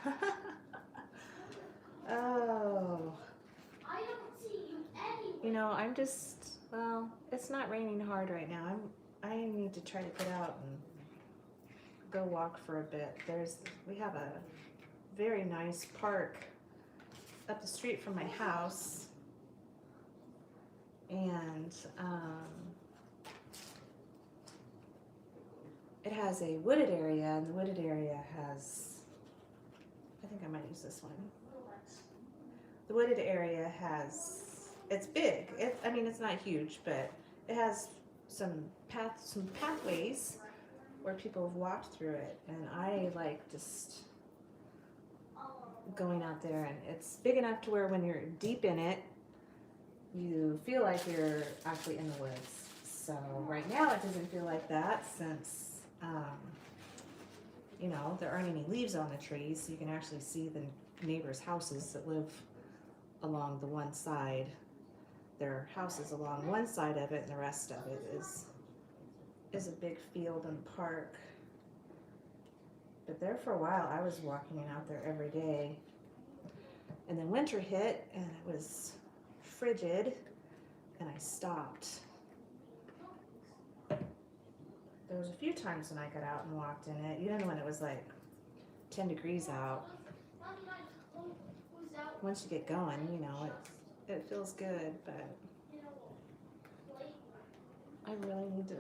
Oh. I don't see you anywhere. You know, I'm just, well, it's not raining hard right now. I need to try to get out and go walk for a bit. We have a very nice park up the street from my house. And it has a wooded area, and the wooded area has, I think I might use this one. The wooded area has, it's big. I mean, it's not huge, but it has some pathways where people have walked through it, and I like just going out there, and it's big enough to where when you're deep in it, you feel like you're actually in the woods. So right now it doesn't feel like that since, you know, there aren't any leaves on the trees, so you can actually see the neighbors' houses that live along the one side. There are houses along one side of it, and the rest of it is a big field and park. But there for a while, I was walking out there every day. And then winter hit, and it was frigid, and I stopped. There was a few times when I got out and walked in it, even when it was like 10 degrees out. Once you get going, you know, it feels good, but I really need to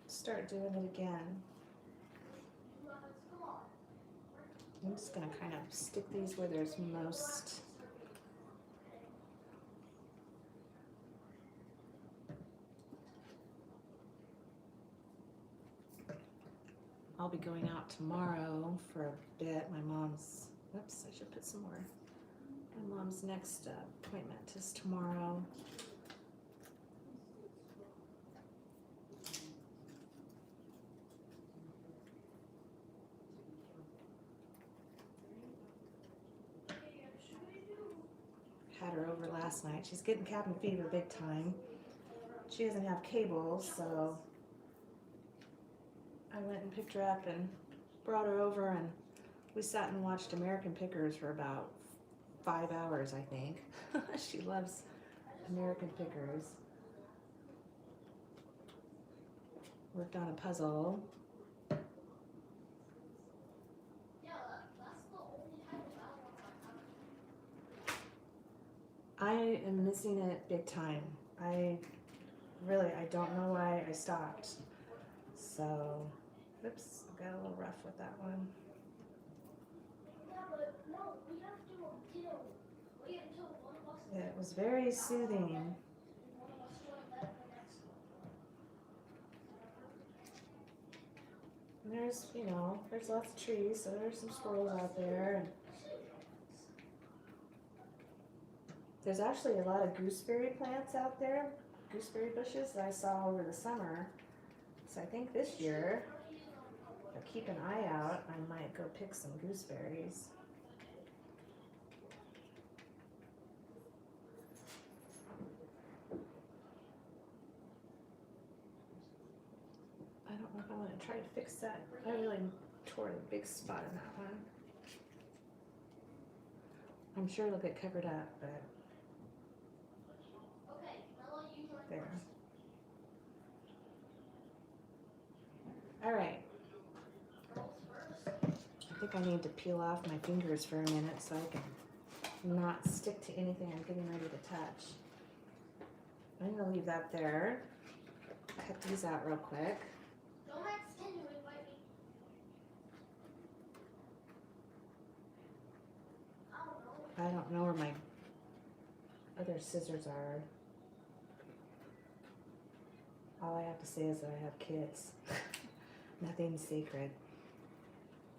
start doing it again. I'm just going to kind of stick these where there's most. I'll be going out tomorrow for a bit. My mom's, oops, I should put some more. My mom's next appointment is tomorrow. Had her over last night. She's getting cabin fever big time. She doesn't have cable, so I went and picked her up and brought her over, and we sat and watched American Pickers for about 5 hours, I think. She loves American Pickers. Worked on a puzzle. I am missing it big time. I don't know why I stopped. So, oops, I got a little rough with that one. Yeah, it was very soothing. And there's, you know, there's lots of trees, so there's some squirrels out there. And there's actually a lot of gooseberry plants out there, gooseberry bushes that I saw over the summer. So I think this year, I'll keep an eye out. I might go pick some gooseberries. I don't know if I want to try to fix that. I really tore a big spot in that one. I'm sure it'll get covered up, but there. All right. I think I need to peel off my fingers for a minute so I can not stick to anything I'm getting ready to touch. I'm gonna leave that there. Cut these out real quick. I don't know where my other scissors are. All I have to say is that I have kids. Nothing's sacred.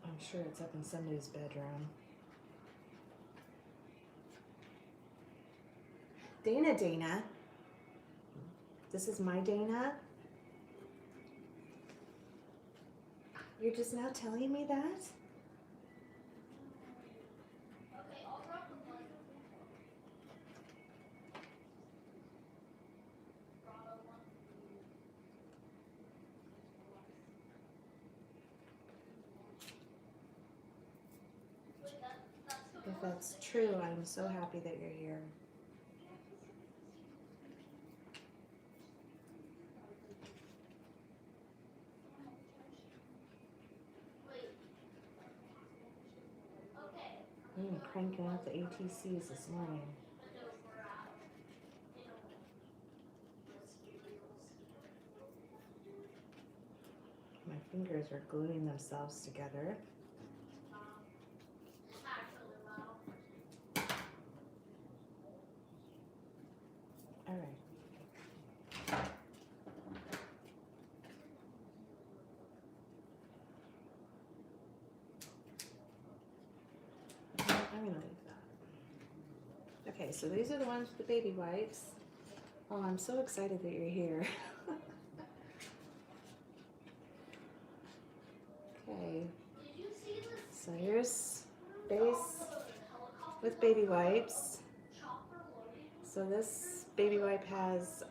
I'm sure it's up in somebody's bedroom. Dana. This is my Dana. You're just now telling me that? Okay, I'll drop the one. Bravo one. Wait, that's the If one. that's true, I'm so happy that you're here. Wait. Okay. Cranking out the ATCs this morning. My fingers are gluing themselves together. All right. I'm gonna leave that. Okay, so these are the ones with the baby wipes. Oh, I'm so excited that you're here. Okay, Did you see this so here's base with baby wipes. chopper loading? So this baby wipe has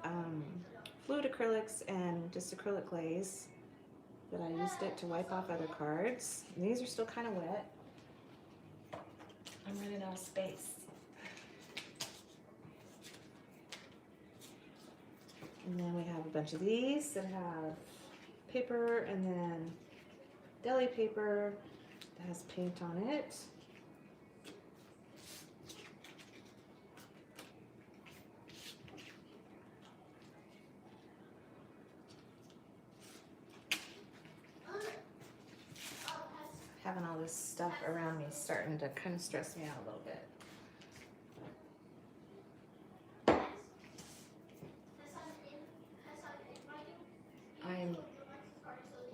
fluid acrylics and just acrylic glaze that I used it to wipe off other cards. And these are still kind of wet. I'm running out of space. And then we have a bunch of these that have paper and then deli paper that has paint on it. Having all this stuff around me is starting to kind of stress me out a little bit.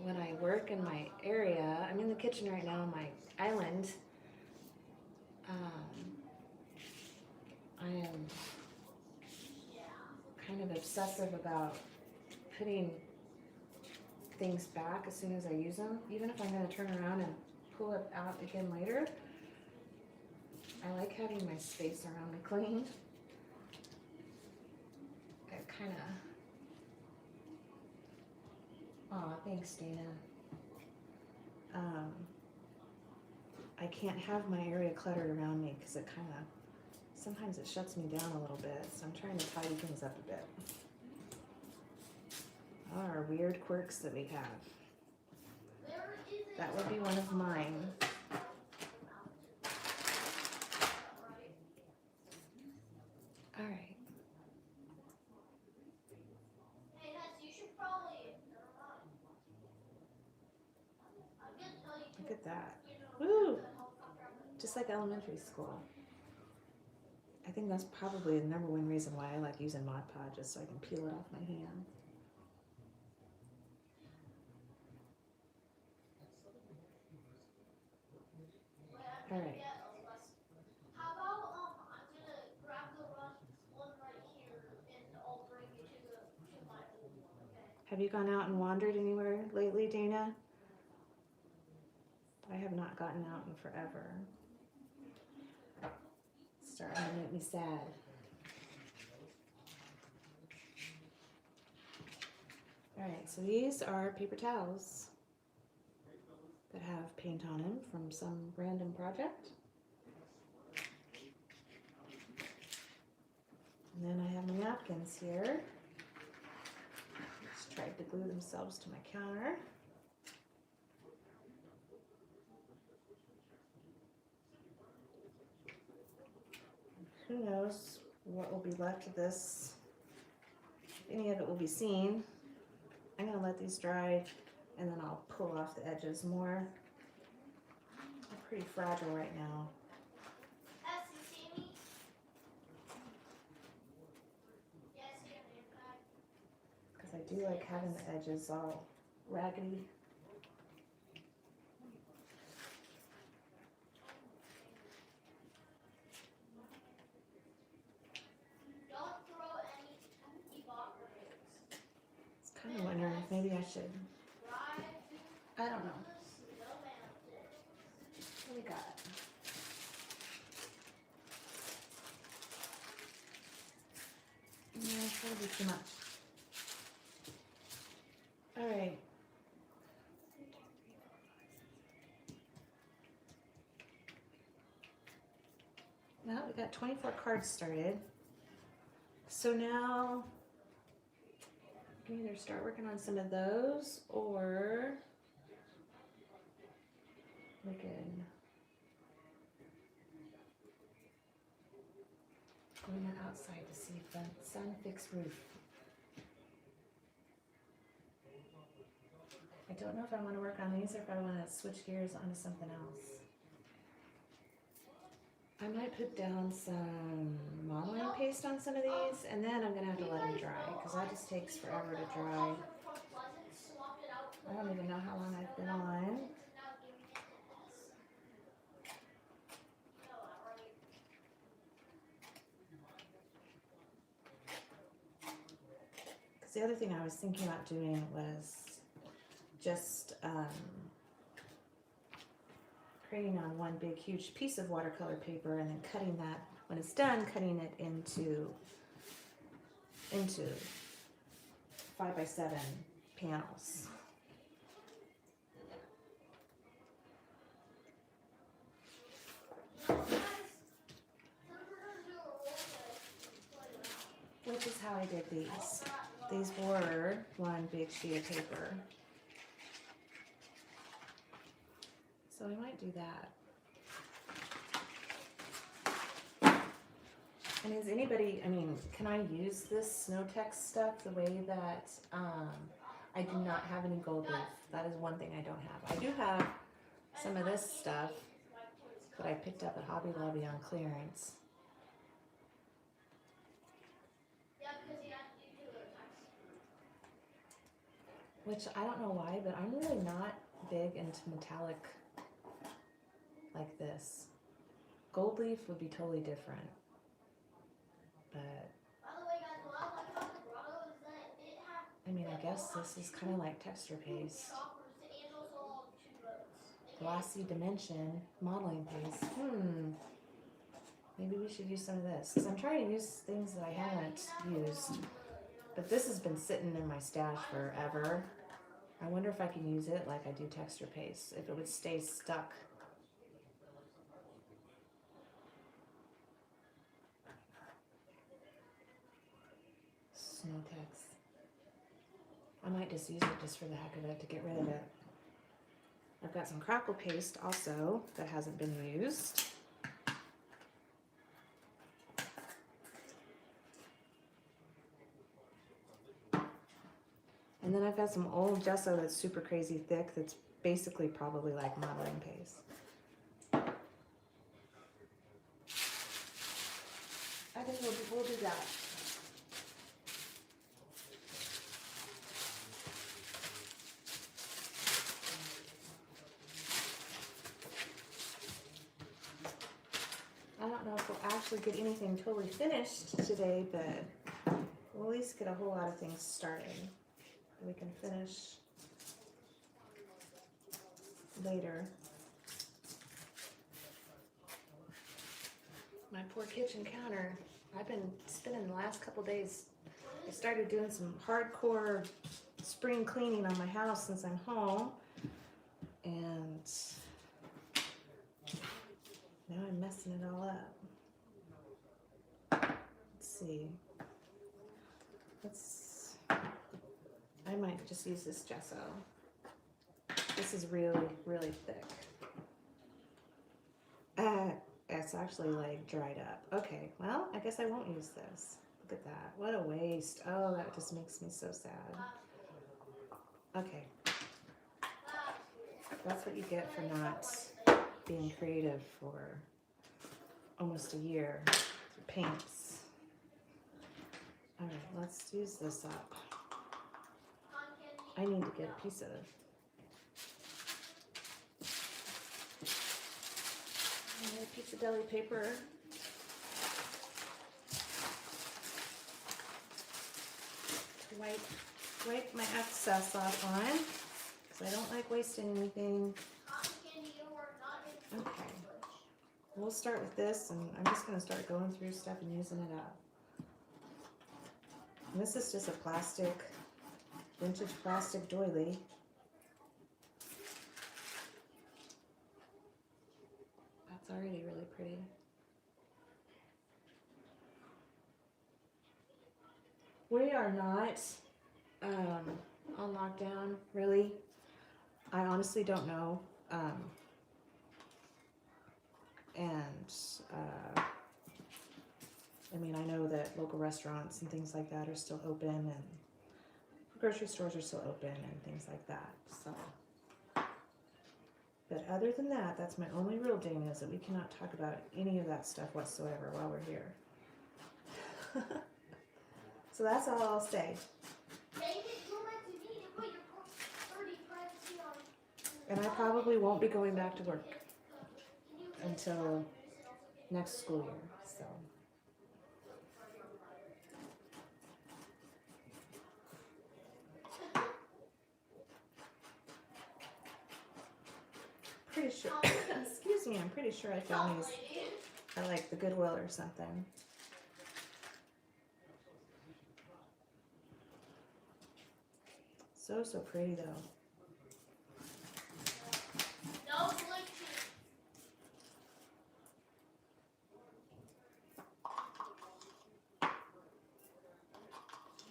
When I work in my area, I'm in the kitchen right now on my island. I am kind of obsessive about putting things back as soon as I use them, even if I'm going to turn around and pull it out again later. I like having my space around me clean. I kind of, aw, thanks Dana. I can't have my area cluttered around me because it kind of, sometimes it shuts me down a little bit, so I'm trying to tidy things up a bit. All our weird quirks that we have. That would be one of mine. All right. Hey, Ness, you should probably. Never mind. I'm gonna tell you. Look at that. You know, Woo! the helicopter. Just like elementary school. I think that's probably the number one reason why I like using Mod Podge, just so I can peel it off my hand. All right. How about I'm gonna grab the one right here and I'll bring you to my old one, okay? Have you gone out and wandered anywhere lately, Dana? I have not gotten out in forever. It's starting to make me sad. All right, so these are paper towels that have paint on them from some random project. And then I have my napkins here. Just tried to glue themselves to my counter. Who knows what will be left of this? If any of it will be seen. I'm gonna let these dry and then I'll pull off the edges more. They're pretty fragile right now. You see me? Yeah, I see it in your bag. Because I do like having the edges all raggedy. Don't throw any box grenades. maybe I should. I don't know. What we got? Yeah, probably too much. All right. Now we got 24 cards started. So now we can either start working on some of those or we can go on the outside to see if the sun fixed roof. I don't know if I want to work on these or if I want to switch gears onto something else. I might put down some modeling paste on some of these, and then I'm going to have to let them dry, because that just takes forever to dry. I don't even know how long I've been on. Because the other thing I was thinking about doing was just creating on one big huge piece of watercolor paper and then cutting that, when it's done, cutting it into 5x7 panels. Which is how I did these. These were one big sheet of paper. So I might do that. And is anybody, I mean, can I use this snow text stuff the way that I do not have any gold leaf? That is one thing I don't have. I do have some of this stuff that I picked up at Hobby Lobby on clearance. Which I don't know why, but I'm really not big into metallic like this. Gold leaf would be totally different. But I mean, I guess this is kind of like texture paste. Glossy dimension modeling paste. Maybe we should use some of this, because I'm trying to use things that I haven't used. But this has been sitting in my stash forever. I wonder if I can use it like I do texture paste, if it would stay stuck. Snow text. I might just use it just for the heck of it, to get rid of it. I've got some crackle paste also that hasn't been used. And then I've got some old gesso that's super crazy thick that's basically probably like modeling paste. I think we'll do that. I don't know if we'll actually get anything totally finished today, but we'll at least get a whole lot of things started. We can finish later. My poor kitchen counter. I've been spending the last couple days. I started doing some hardcore spring cleaning on my house since I'm home, and now I'm messing it all up. Let's see. I might just use this gesso. This is really, really thick. It's actually like dried up. Okay, well, I guess I won't use this. Look at that. What a waste. Oh, that just makes me so sad. Okay. That's what you get for not being creative for almost a year with paints. All right, let's use this up. I need to get a piece of deli paper. To wipe wipe my excess off on because I don't like wasting anything. Cotton candy or not in the Okay. fridge. We'll start with this, and I'm just going to start going through stuff and using it up. And this is just a vintage plastic doily. That's already really pretty. We are not on lockdown, really. I honestly don't know. I mean, I know that local restaurants and things like that are still open, and grocery stores are still open, and things like that. So, but other than that, that's my only real ding, is that we cannot talk about any of that stuff whatsoever while we're here. So that's all I'll say. And I probably won't be going back to work until next school year, so. Pretty sure, excuse me, I'm pretty sure I found these at like the Goodwill or something. So pretty though. No glitching.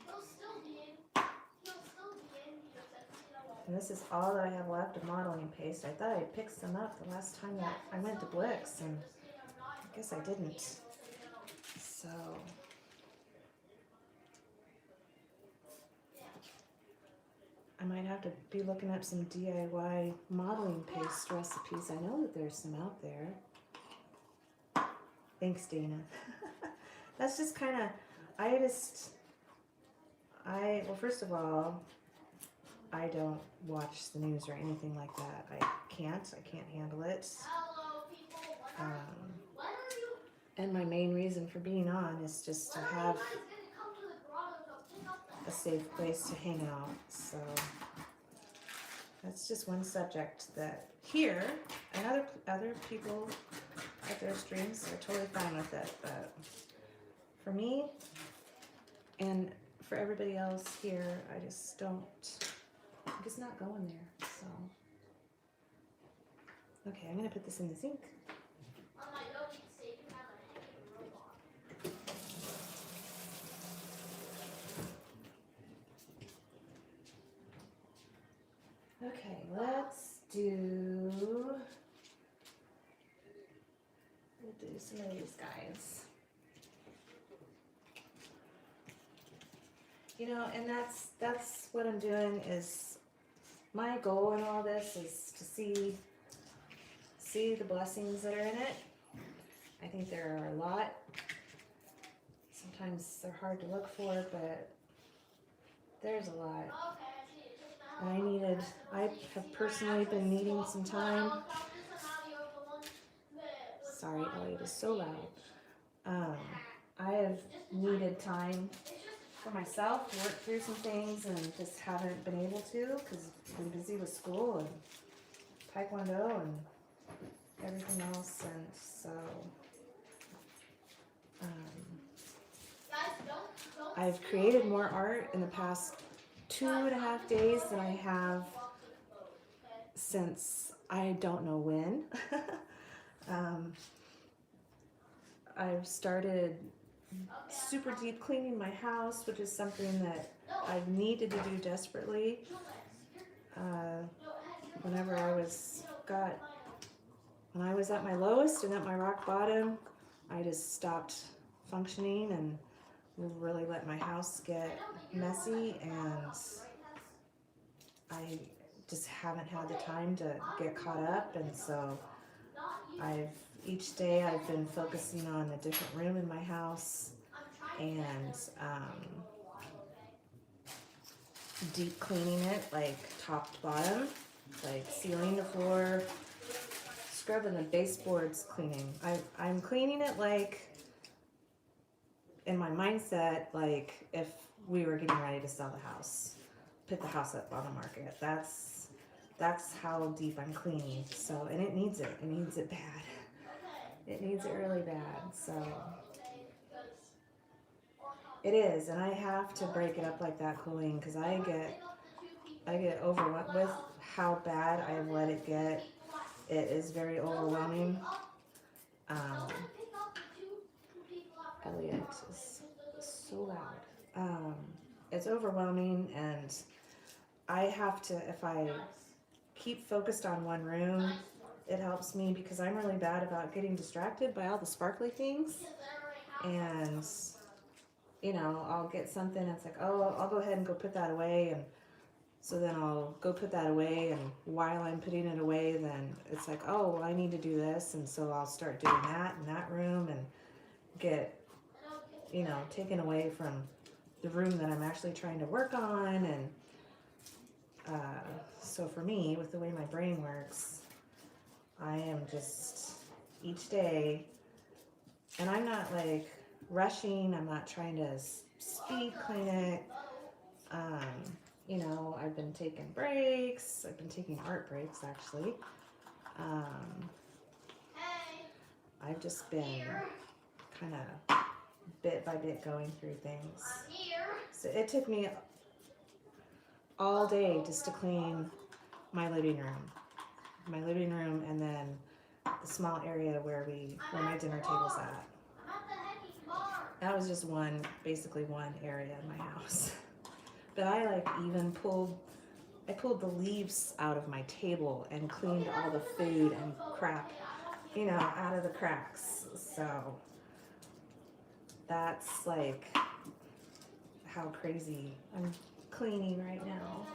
He'll still be in because And this is all that I have left of modeling paste. I thought I picked some up the last time that I went to Blix, and I guess I didn't. So I might have to be looking up some DIY modeling paste recipes. I know that there's some out there. Thanks, Dana. That's just kind of, well, first of all, I don't watch the news or anything like that. I can't handle it. hello, people. When are you? And my main reason for being on is just to When are you have guys gonna come to the grotto to pick up the a safe place to hang out. So that's just one subject that here, and other people at their streams are totally fine with it, but for me and for everybody else here, I'm just not going there. So okay, I'm gonna put this in the sink. on my note you say you have a hanging robot. Okay, we'll do some of these guys. You know, and that's what I'm doing. Is my goal in all this is to see the blessings that are in it. I think there are a lot. Sometimes they're hard to look for, but there's a lot. Okay, I see it just now. I have personally been needing some time. Sorry, Elliot is so loud. I have needed time for myself to work through some things, and just haven't been able to because I've been busy with school and taekwondo and everything else, and so I've created more art in the past 2.5 days than I have since I don't know when. I've started super deep cleaning my house, which is something that I've needed to do desperately. Whenever when I was at my lowest and at my rock bottom, I just stopped functioning and really let my house get messy, and I just haven't had the time to get caught up, and so each day I've been focusing on a different room in my house, and deep cleaning it, like top to bottom, like sealing the floor, scrubbing the baseboards, cleaning. I'm cleaning it like, in my mindset, like if we were getting ready to sell the house. put the house up on the market. That's how deep I'm cleaning. So, and it needs it. It needs it bad. It needs it really bad. So it is, and I have to break it up like that, Colleen, because I get overwhelmed with how bad I've let it get. It is very overwhelming. Elliot is so loud. It's overwhelming, and I have to, if I keep focused on one room, it helps me because I'm really bad about getting distracted by all the sparkly things. And, you know, I'll get something, it's like, oh, I'll go ahead and go put that away. And so then I'll go put that away. And while I'm putting it away, then it's like, oh, well, I need to do this. And so I'll start doing that in that room and get, you know, taken away from the room that I'm actually trying to work on. And so for me, with the way my brain works, I am just each day, and I'm not like rushing, I'm not trying to speed clean it. You know, I've been taking breaks, I've been taking art breaks actually. I've just been kind of bit by bit going through things. So it took me all day just to clean my living room, and then the small area where my dinner table's at. That was just basically one area in my house. But I like even pulled the leaves out of my table and cleaned all the food and crap, you know, out of the cracks. So that's like how crazy I'm cleaning right now.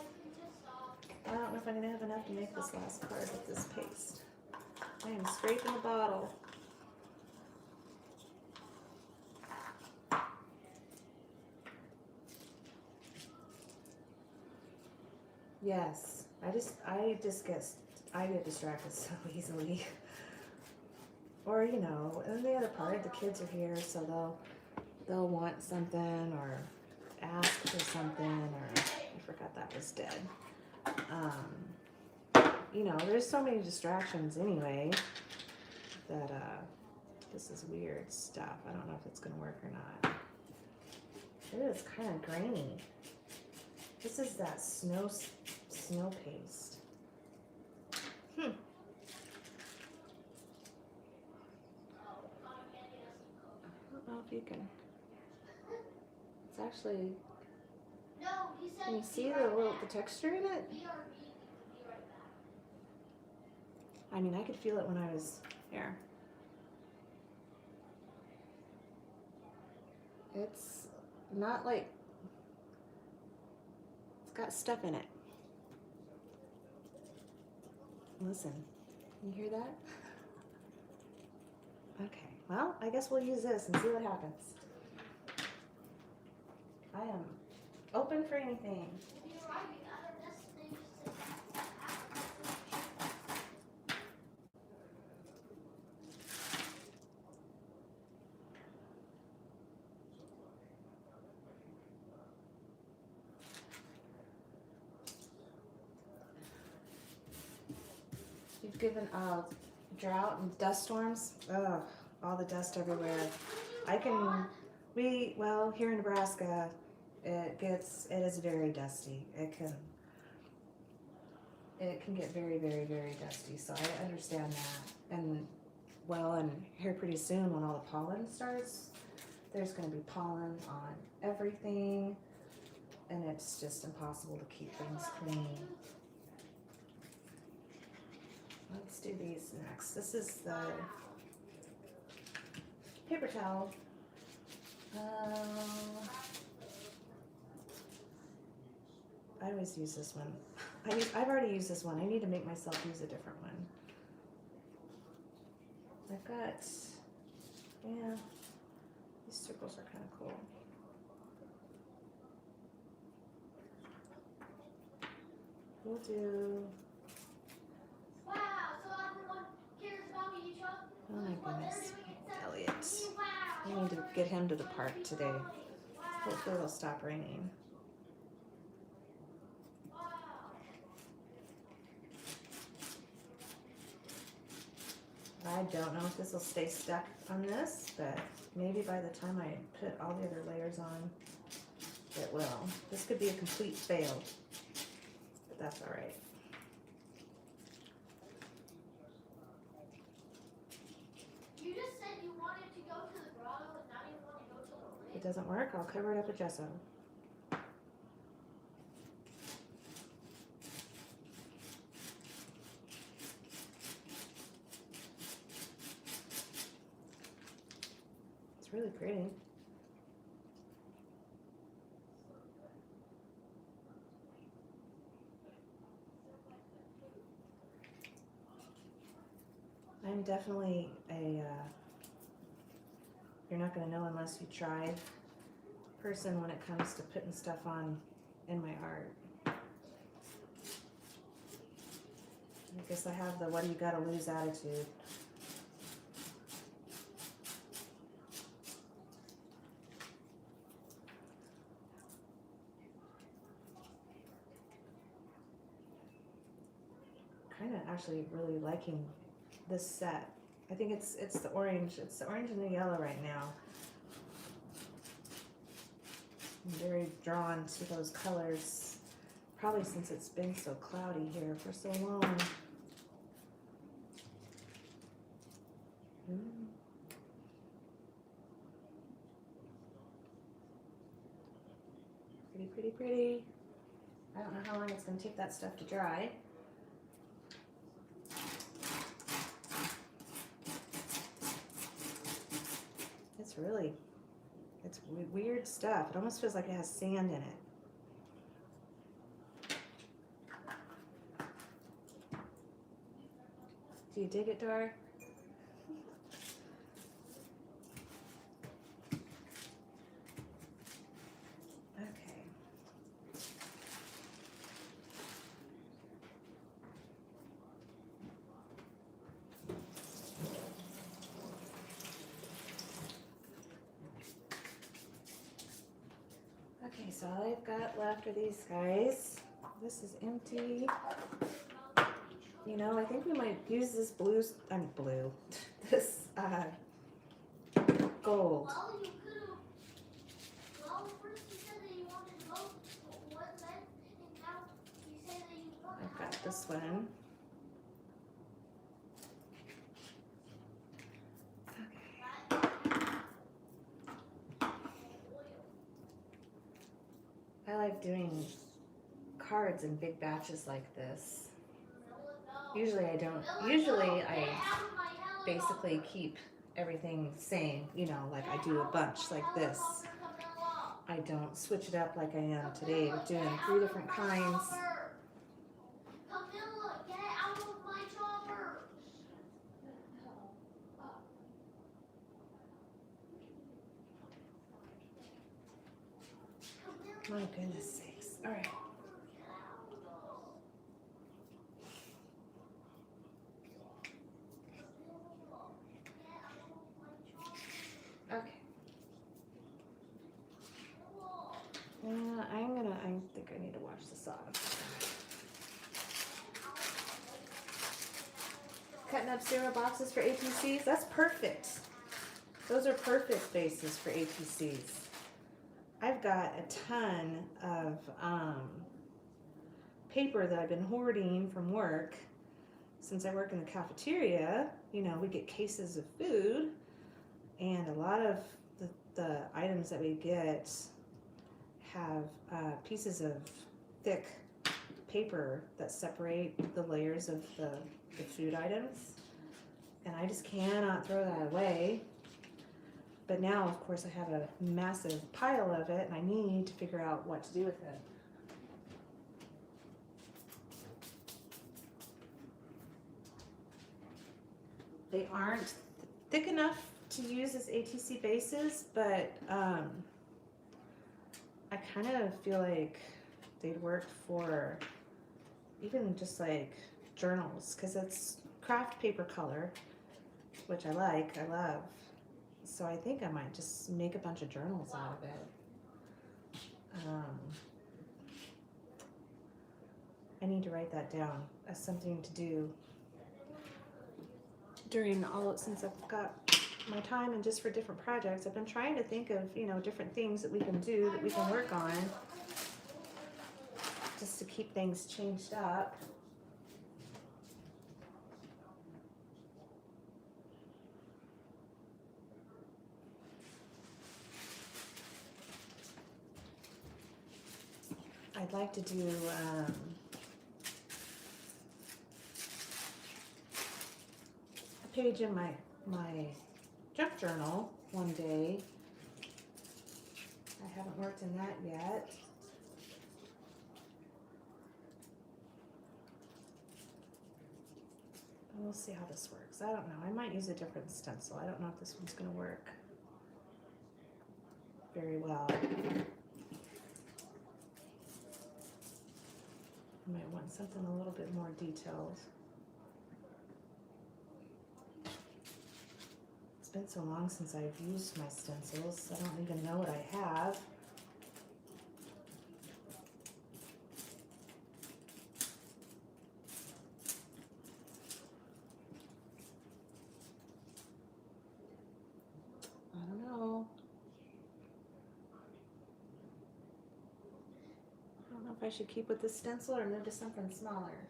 I don't know if I'm going to have enough to make this last card with this paste. I am scraping the bottle. Yes, I get distracted so easily. Or, you know, and the other part, the kids are here, so they'll want something or ask for something, or I forgot that was dead. You know, there's so many distractions anyway that this is weird stuff. I don't know if it's gonna work or not. It is kind of grainy. This is that snow paste. I don't know if you can. It's actually. Can you see the texture in it? I mean, I could feel it when I was here. It's not like, it's got stuff in it. Listen, you hear that? Okay, well, I guess we'll use this and see what happens. I am open for anything. You've given drought and dust storms. Ugh, all the dust everywhere. Here in Nebraska, it is very dusty. It can get very, very, very dusty. So I understand that. And here pretty soon when all the pollen starts, there's going to be pollen on everything, and it's just impossible to keep things clean. Let's do these next. This is the paper towel. I always use this one. I've already used this one. I need to make myself use a different one. I've got, yeah, these circles are kind of cool. We'll do. Wow, so everyone cares about me, Chuck. Oh my goodness, Elliot. I need to get him to the park today. Hopefully it'll stop raining. I don't know if this will stay stuck on this, but maybe by the time I put all the other layers on, it will. This could be a complete fail, but that's all right. You just said you wanted to go to the grotto and now you want to go to the lake? If it doesn't work, I'll cover it up with gesso. It's really pretty. I'm definitely a, you're not going to know unless you try person when it comes to putting stuff on in my art. I guess I have the what do you gotta lose attitude. Kind of actually really liking this set. I think it's the orange. It's the orange and the yellow right now. I'm very drawn to those colors, probably since it's been so cloudy here for so long. Pretty, pretty, pretty. I don't know how long it's going to take that stuff to dry. It's weird stuff. It almost feels like it has sand in it. Do you dig it, Dar? Okay. Okay, so all I've got left are these guys. This is empty. You know, I think we might use this this gold. Well, you could have. Well, first you said that you wanted to go one length, and now you say that you want to I've have got this one. I like doing cards in big batches like this. Usually I don't. Usually I basically keep everything same, you know, like I do a bunch like this. I don't switch it up like I am today. We're doing 3 different kinds. Camilla, get out of my chopper! My goodness sakes. All right. Okay. I think I need to wash this off. Cutting up zero boxes for APCs. That's perfect. Those are perfect bases for APCs. I've got a ton of paper that I've been hoarding from work. Since I work in the cafeteria, you know, we get cases of food, and a lot of the items that we get have pieces of thick paper that separate the layers of the food items, and I just cannot throw that away. But now, of course, I have a massive pile of it, and I need to figure out what to do with it. They aren't thick enough to use as ATC bases, but I kind of feel like they'd work for even just like journals, because it's craft paper color, which I like, I love. So I think I might just make a bunch of journals out of it. I need to write that down as something to do. since I've got my time and just for different projects, I've been trying to think of, you know, different things that we can do, that we can work on, just to keep things changed up. I'd like to do a page in my junk journal one day. I haven't worked in that yet. We'll see how this works. I don't know. I might use a different stencil. I don't know if this one's going to work very well. I might want something a little bit more detailed. It's been so long since I've used my stencils, I don't even know what I have. I don't know. I don't know if I should keep with this stencil or move to something smaller.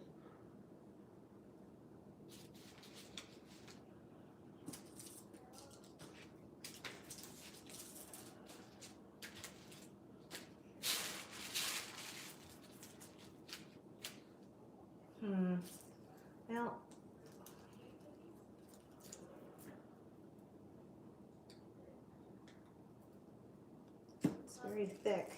Well, it's very thick.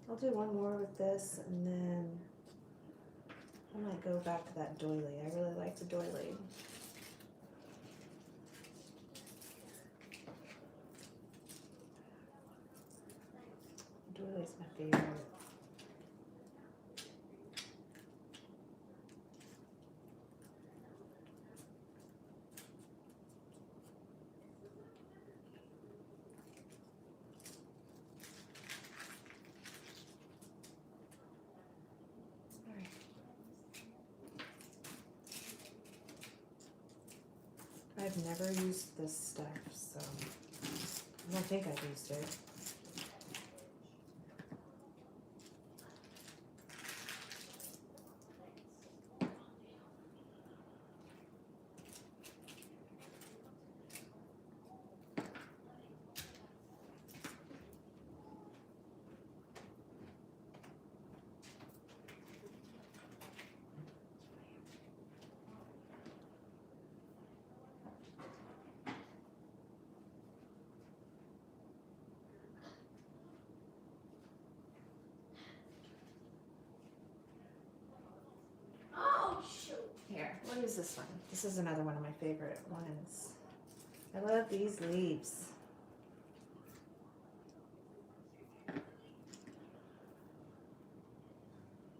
I'll do one more with this, and then I might go back to that doily. I really like the doily. Doily's my favorite. I've never used this stuff, so I don't think I've used it. Here, we'll use this one. This is another one of my favorite ones. I love these leaves.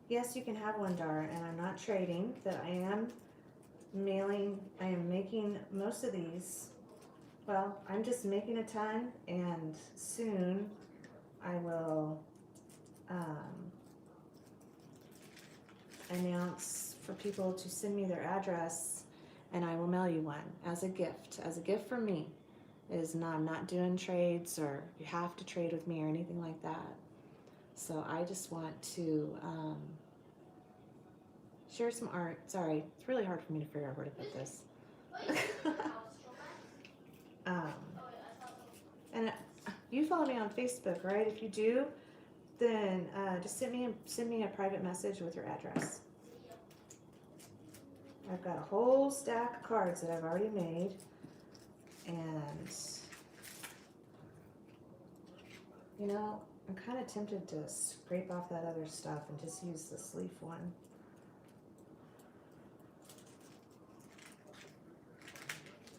Yes, you can have one, Dara, and I'm not trading. That I am making most of these. Well, I'm just making a ton, and soon I will announce for people to send me their address, and I will mail you one as a gift from me. I'm not doing trades, or you have to trade with me or anything like that. So I just want to share some art. Sorry, it's really hard for me to figure out where to put this. And you follow me on Facebook, right? If you do, then just send me a private message with your address. I've got a whole stack of cards that I've already made, and you know, I'm kind of tempted to scrape off that other stuff and just use this leaf one.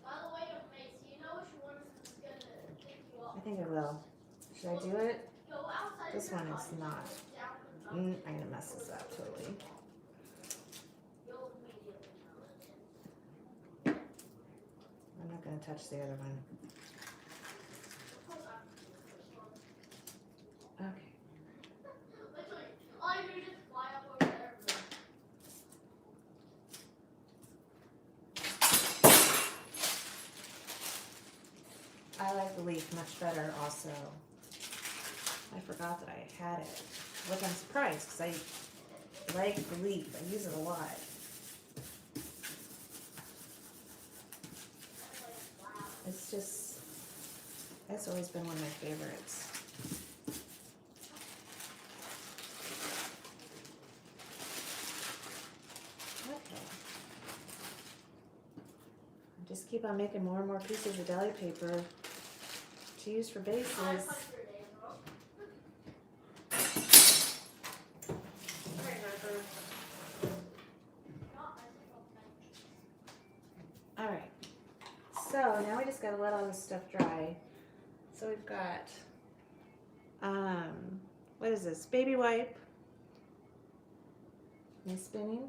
By the way, Mace, you know which one is gonna take you off? I think I will. Should I do it? Go outside. This one is not. I'm gonna mess this up totally. want to touch the other one. Okay. All you do is just fly up over there. I like the leaf much better also. I forgot that I had it. Which I'm surprised because I like the leaf. I use it a lot. It's just, it's always been one of my favorites. Okay. Just keep on making more and more pieces of deli paper to use for bases. Alright, so now we just gotta let all this stuff dry. So we've got, what is this? Baby wipe. Am I spinning?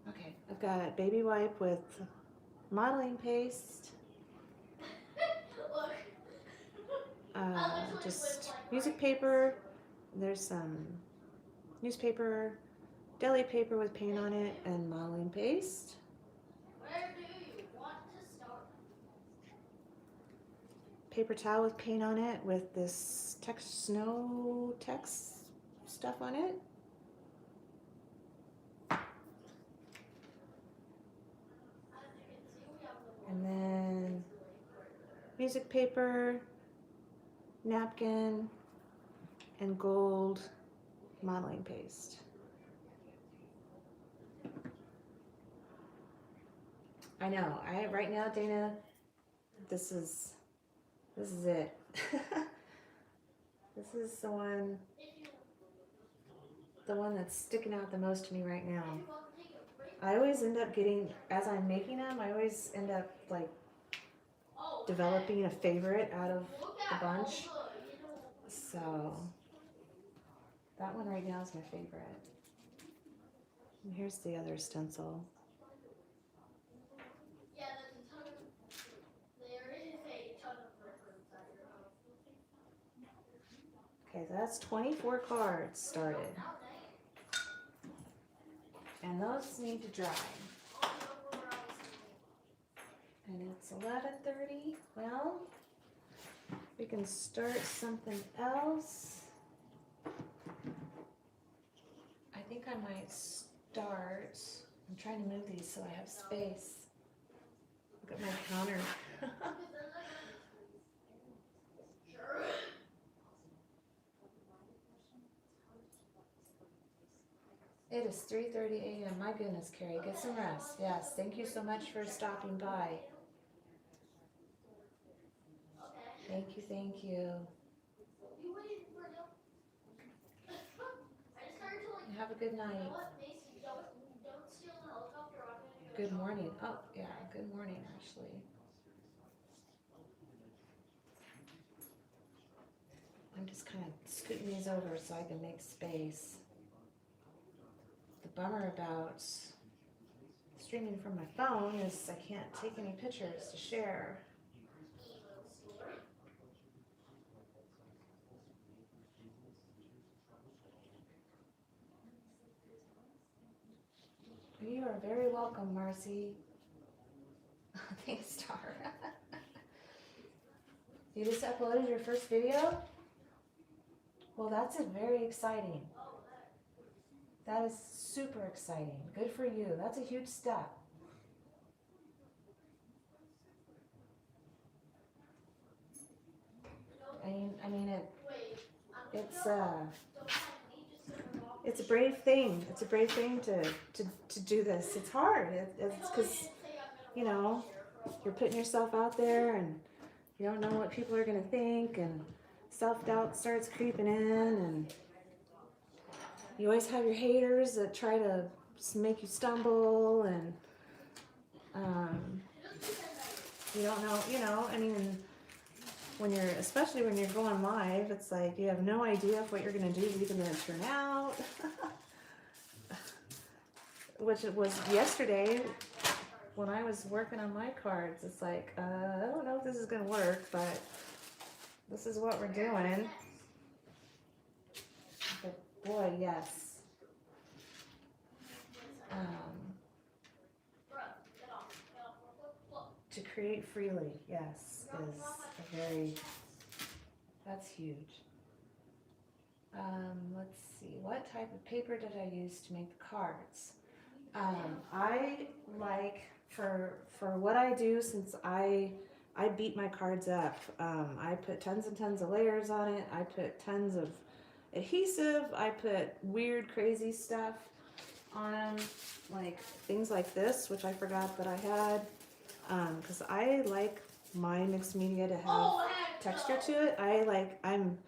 Okay, I've got baby wipe with modeling paste. Just music paper. There's some newspaper, deli paper with paint on it, and modeling paste. Where do you want to start? Paper towel with paint on it with this snow text stuff on it. And then music paper, napkin, and gold modeling paste. I know. Right now, Dana, this is it. This is the one that's sticking out the most to me right now. I always end up getting, as I'm making them, I always end up like developing a favorite out of the bunch. So that one right now is my favorite. And here's the other stencil. Yeah, there's a ton of, there is a ton of records at your house. Okay, so that's 24 cards started. And those need to dry. And it's 11:30. Well, we can start something else. I think I might start. I'm trying to move these so I have space. Look at my counter. It is 3:30 a.m. My goodness, Carrie, get some rest. Yes, thank you so much for stopping by. Thank you, thank you. Have a good night. Good morning. Oh, yeah, good morning, actually. I'm just kind of scooting these over so I can make space. The bummer about streaming from my phone is I can't take any pictures to share. You are very welcome, Marcy. Thanks, Star. You just uploaded your first video? Well, that's very exciting. That is super exciting. Good for you. That's a huge step. I mean it's a brave thing. It's a brave thing to do this. It's hard. It's because, you know, you're putting yourself out there and you don't know what people are going to think, and self-doubt starts creeping in, and you always have your haters that try to make you stumble, and you don't know, you know, I mean, especially when you're going live, it's like you have no idea if what you're going to do is even going to turn out. Which it was yesterday. when I was working on my cards, it's like, I don't know if this is gonna work, but this is what we're doing. But boy, yes. To create freely, yes, is a very, that's huge. Let's see, what type of paper did I use to make the cards? I like, for what I do, since I beat my cards up, I put tons and tons of layers on it, I put tons of adhesive, I put weird crazy stuff on them, like things like this, which I forgot that I had, because I like my mixed media to have texture to it. I'm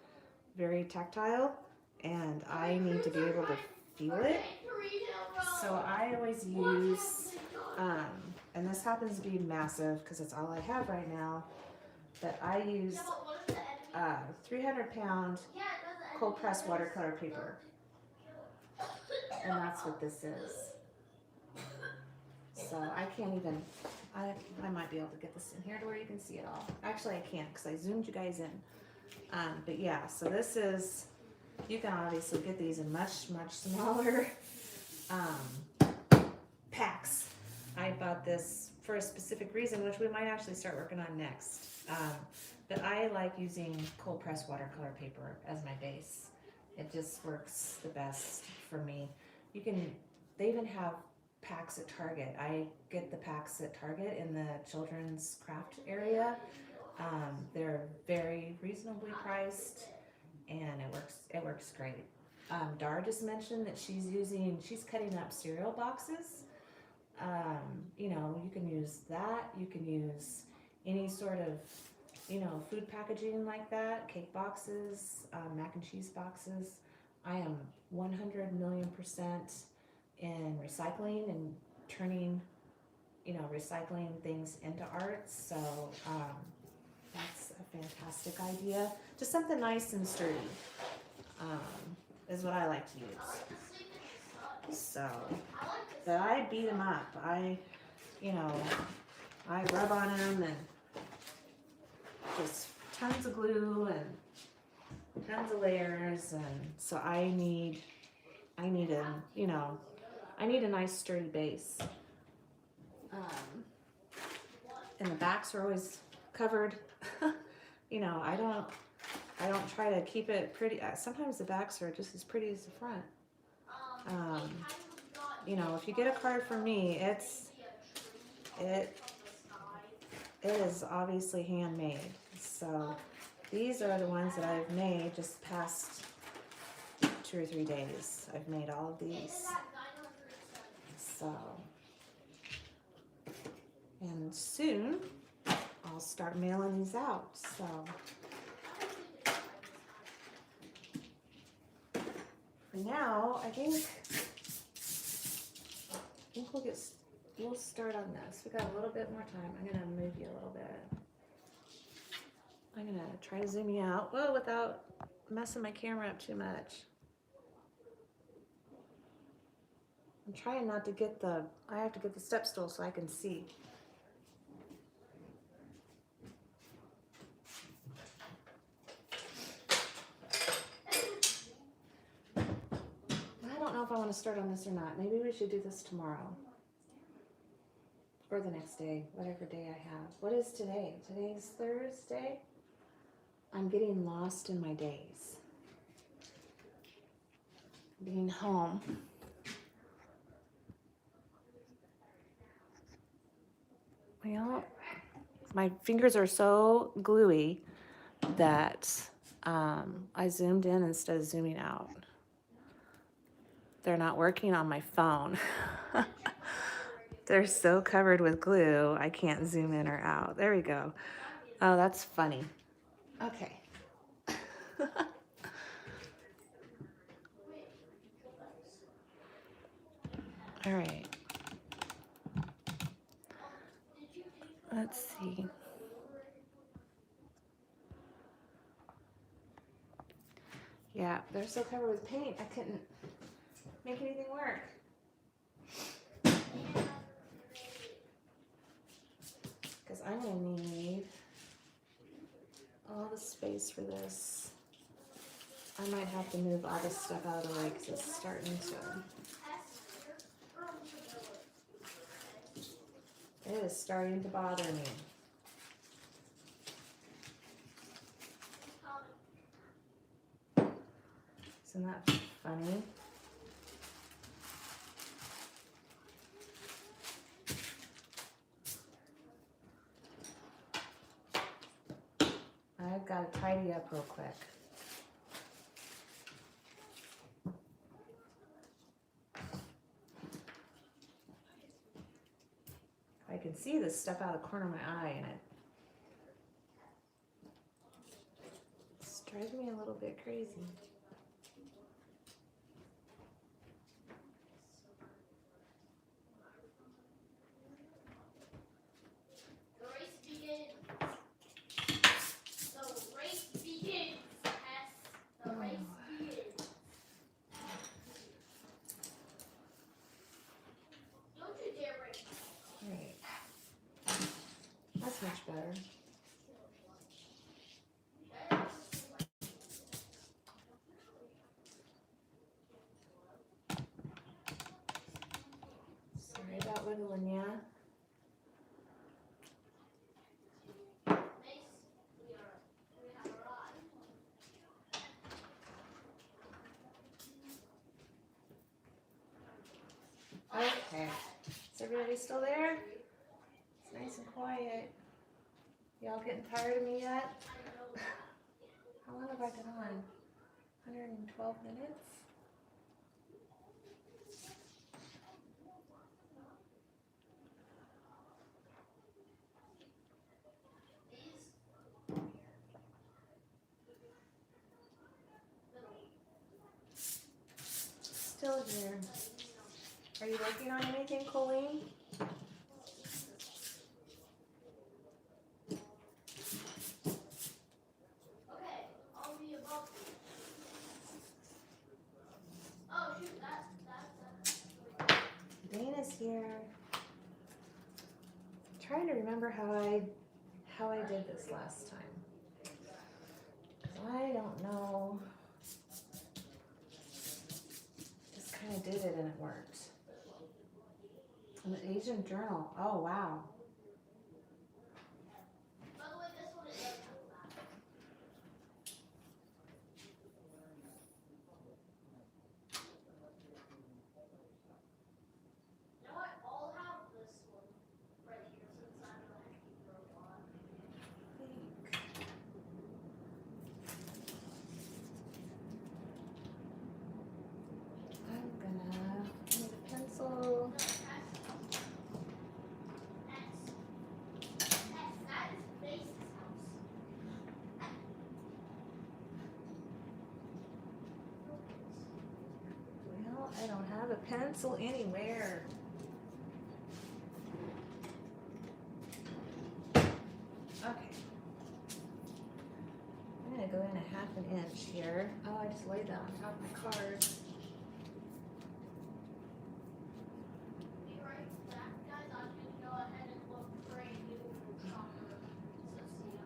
very tactile, and I need to be able to feel it. So I always use, and this happens to be massive because it's all I have right now, but I use 300-pound cold pressed watercolor paper, and that's what this is. So I can't even, I might be able to get this in here to where you can see it all. Actually I can't because I zoomed you guys in. But yeah, so this is, you can obviously get these in much, much smaller packs. I bought this for a specific reason, which we might actually start working on next. But I like using cold pressed watercolor paper as my base. It just works the best for me. They even have packs at Target. I get the packs at Target in the children's craft area. They're very reasonably priced, and it works great. Dar just mentioned that she's cutting up cereal boxes. You know, you can use that. You can use any sort of, you know, food packaging like that, cake boxes, mac and cheese boxes. I am 100,000,000% in recycling and turning, you know, recycling things into art. So that's a fantastic idea. Just something nice and sturdy is what I like to use. So, but I beat them up. I rub on them and just tons of glue and tons of layers, and so I need a nice sturdy base. And the backs are always covered. You know, I don't try to keep it pretty. Sometimes the backs are just as pretty as the front. You know, if you get a card from me, it is obviously handmade. So these are the ones that I've made just past 2 or 3 days. I've made all of these. So, and soon I'll start mailing these out. So for now, I think we'll start on this. We got a little bit more time. I'm gonna move you a little bit. I'm gonna try to zoom you out, well, without messing my camera up too much. I'm trying not to get I have to get the step stool so I can see. I don't know if I want to start on this or not. Maybe we should do this tomorrow. Or the next day, whatever day I have. What is today? Today's Thursday? I'm getting lost in my days. Being home. Well, my fingers are so gluey that I zoomed in instead of zooming out. They're not working on my phone. They're so covered with glue, I can't zoom in or out. There we go. Oh, that's funny. Okay. All right. Let's see. Yeah, they're so covered with paint, I couldn't make anything work. I'm gonna need all the space for this. I might have to move all this stuff out of the way because it's starting to. It is starting to bother me. Isn't that funny? I've got to tidy up real quick. I can see this stuff out of the corner of my eye, and it's driving me a little bit crazy. The race begins. The race begins. Yes, the race begins. Don't you dare race. Right. That's much better. Sorry about wiggling ya. Okay. Is everybody still there? It's nice and quiet. Y'all getting tired of me yet? How long have I been on? 112 minutes? Still here. Are you working on anything, Colleen? Okay, I'll be above you. Oh shoot, that's Dana's here. I'm trying to remember how I did this last time. I don't know. Just kind of did it and it worked. An Asian journal. Oh wow. by the way, this one is doesn't have that. You know what? I'll have this one right here since I'm gonna keep it for a while. I'm gonna need a pencil. That is Face's house. Well, I don't have a pencil anywhere. Okay. I'm gonna go in a half an inch here. Oh, I just laid that on top of my card. Be right back, guys. I'm gonna go ahead and look for a new soccer associate.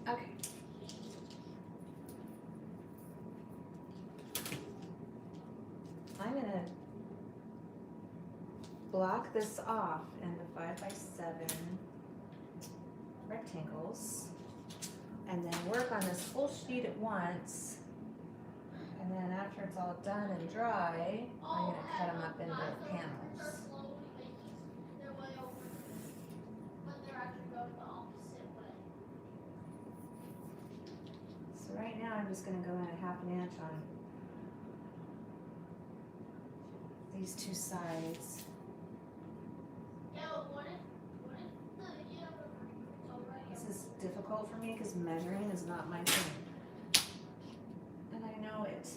Okay. I'm gonna block this off into 5x7 rectangles and then work on this whole sheet at once. And then after it's all done and dry, I'm gonna cut them up into panels. They're slowly making their way over, but they're actually going the opposite way. So right now I'm just gonna go in a half an inch on these two sides. Yo, what if the video over here? This is difficult for me because measuring is not my thing. And I know it.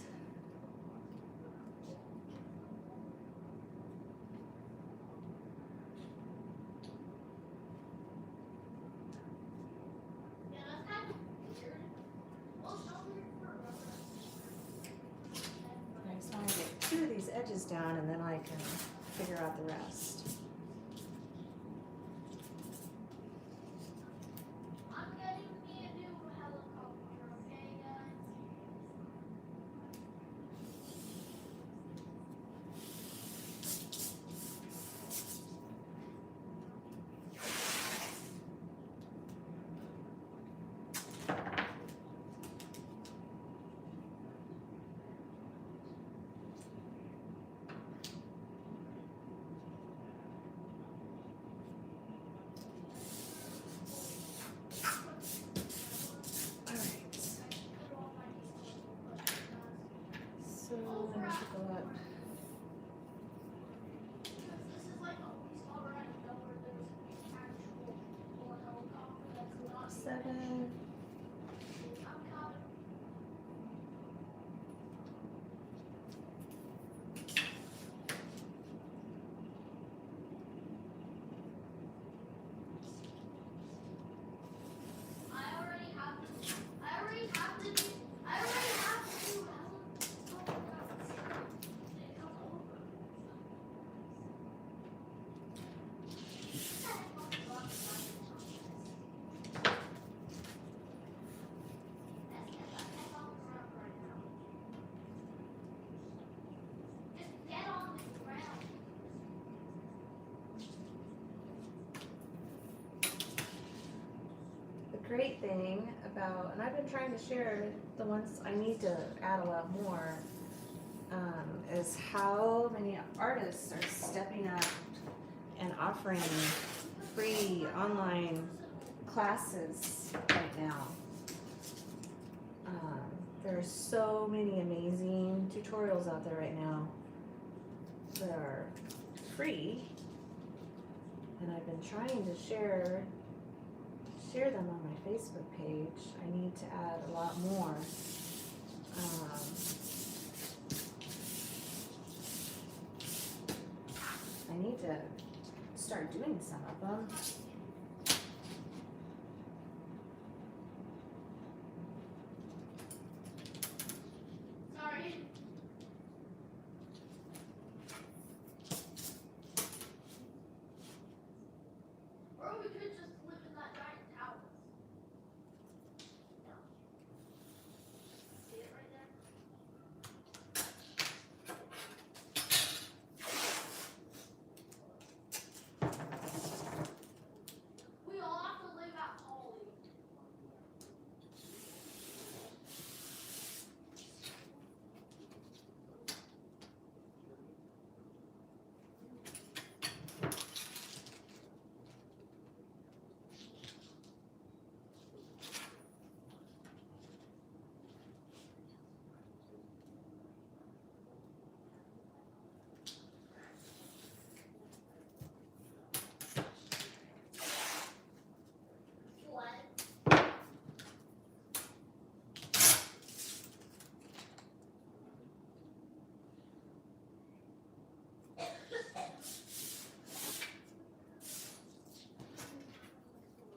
Yeah, that's kind of weird. Well, it's not weird for us. I just want to get two of these edges down and then I can figure out the rest. great thing about, and I've been trying to share the ones I need to add a lot more, is how many artists are stepping up and offering free online classes right now. There's so many amazing tutorials out there right now that are free, and I've been trying to share them on my Facebook page. I need to add a lot more. I need to start doing some of them. Sorry. Or we could just live in that giant tower. See it right there? We all have to live at Holly. What?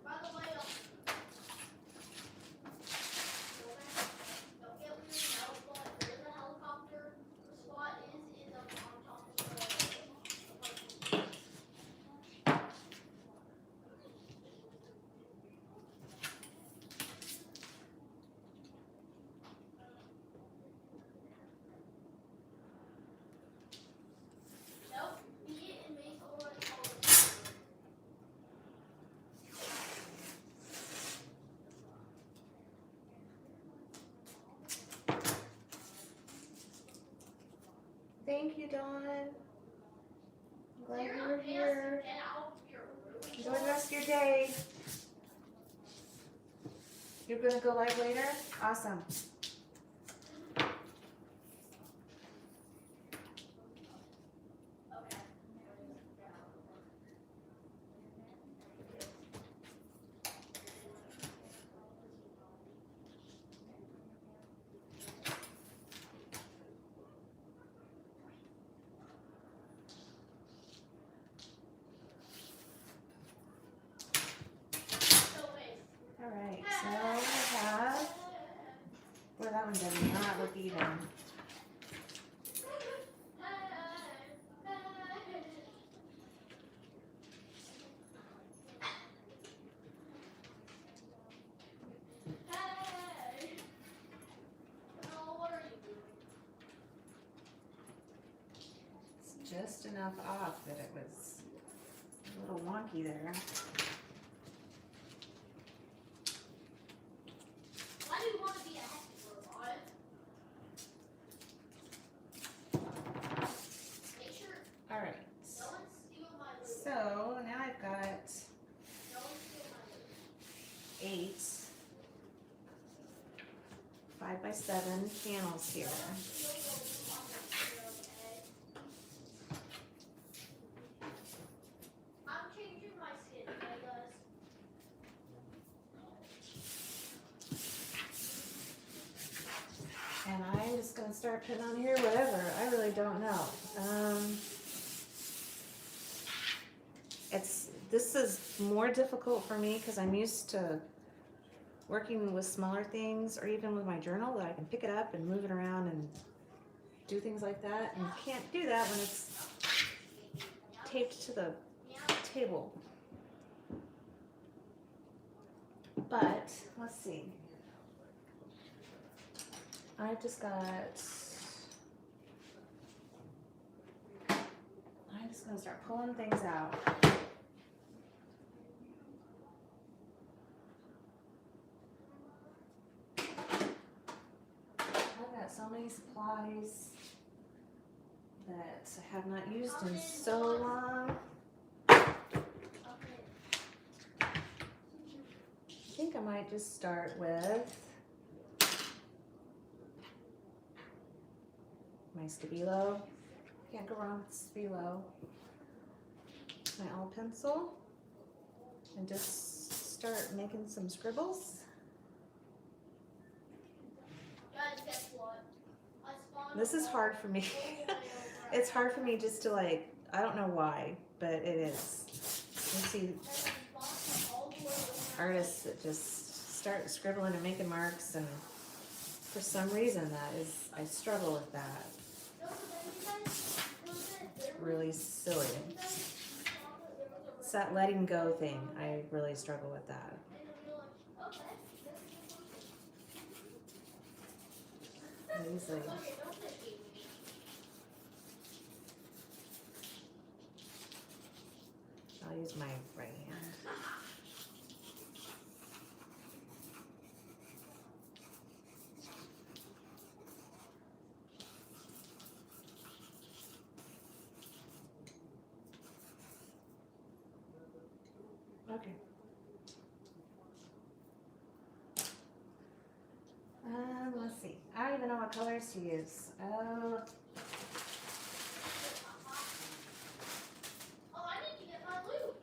By the way, don't get weird now, but there's a helicopter. The spot is up on top of the parking. Nope, me and Mace already told us. Thank you, Dawn. I'm glad You're you not were pissed, here. get out, you're ruined. Enjoy the rest of your day. You're gonna go live later? Awesome. Okay. So wait. All right, so we have, boy, that one does not look even. Hey! Oh, what are you doing? It's just enough off that it was a little wonky there. Why do you want to be a hacking robot? Make sure All right, no one steal my loot. so now I've got No one steal my loot. 8 5x7 panels here. I'm changing my skin, okay, guys? And I'm just gonna start putting on here whatever. I really don't know. This is more difficult for me because I'm used to working with smaller things, or even with my journal that I can pick it up and move it around and do things like that. And you can't do that when it's taped to the table. But let's see. I've just got, I'm just gonna start pulling things out. many supplies that I have not used in so long. I think I might just start with my Stabilo. Can't go wrong with Stabilo. My all pencil. And just start making some scribbles. Guys, guess what? I spawned This is hard for me. It's hard for me just to like, I don't know why, but it is. You see artists that just start scribbling and making marks, and for some reason that is, I struggle with that. It's really silly. It's that letting go thing. I really struggle with that. I usually I'll use my right hand. Okay. Let's see. I don't even know what colors to use. Oh, I need to get my loot.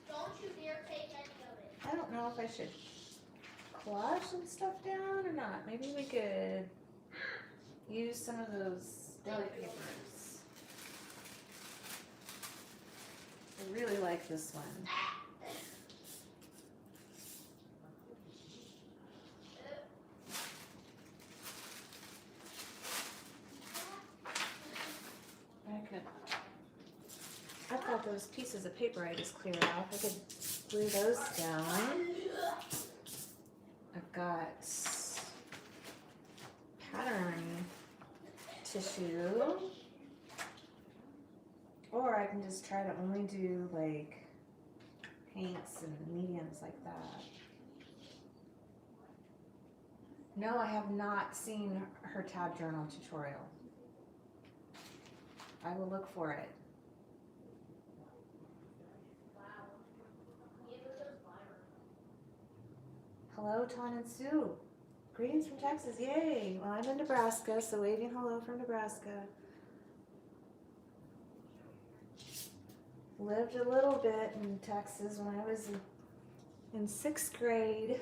Don't you dare take any of it. I don't know if I should collage some stuff down or not. Maybe we could use some of those deli papers. I really like this one. I've got those pieces of paper I just cleared off. I could glue those down. I've got pattern tissue. Or I can just try to only do like paints and mediums like that. No, I have not seen her tab journal tutorial. I will look for it. Hello, Ton and Sue. Greetings from Texas. Yay. Well, I'm in Nebraska, so waving hello from Nebraska. Lived a little bit in Texas when I was in 6th grade.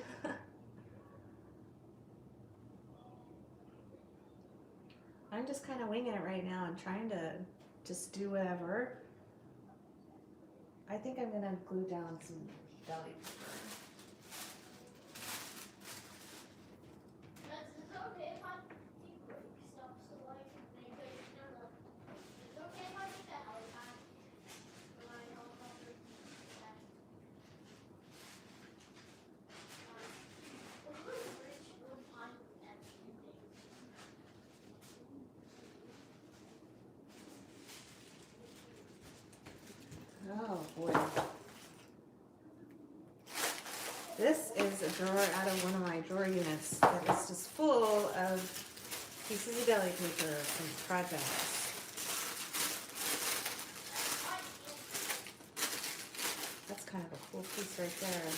I'm just kind of winging it right now and trying to just do whatever. I think I'm going to glue down some deli paper. It's okay if I break stuff so I can make it. It's okay if I make that all the time. When I know about it. We're really rich one time at things. Oh boy. This is a drawer out of one of my drawer units that is just full of pieces of deli paper and projects. That's kind of a cool piece right there.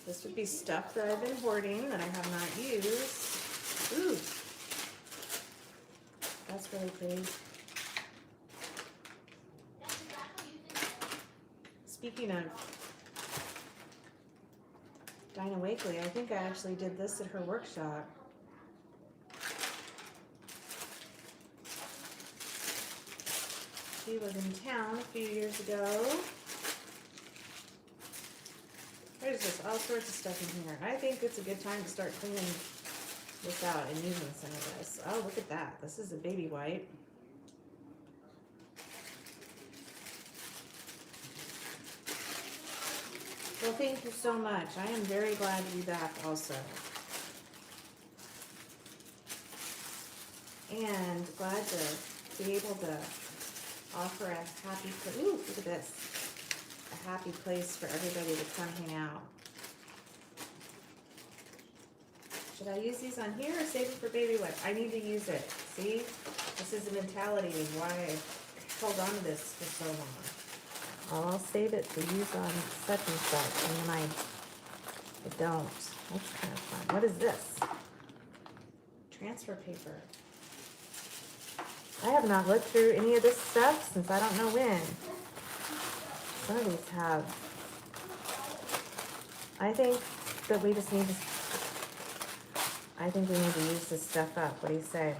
This would be stuff that I've been hoarding that I have not used. Ooh. That's really pretty. Speaking of Dinah Wakely, I think I actually did this at her workshop. She was in town a few years ago. There's just all sorts of stuff in here. I think it's a good time to start cleaning this out and using some of this. Oh, look at that. This is a baby white. Well, thank you so much. I am very glad to be back also. And glad to be able to offer a happy place. Ooh, look at this. A happy place for everybody to come hang out. Should I use these on here or save it for baby wipe? I need to use it. See? This is the mentality of why I held on to this for so long. Oh, I'll save it to use on such and such, and then I don't. That's kind of fun. What is this? Transfer paper. I have not looked through any of this stuff since I don't know when. Some of these have. I think that we just need to. I think we need to use this stuff up. What do you say?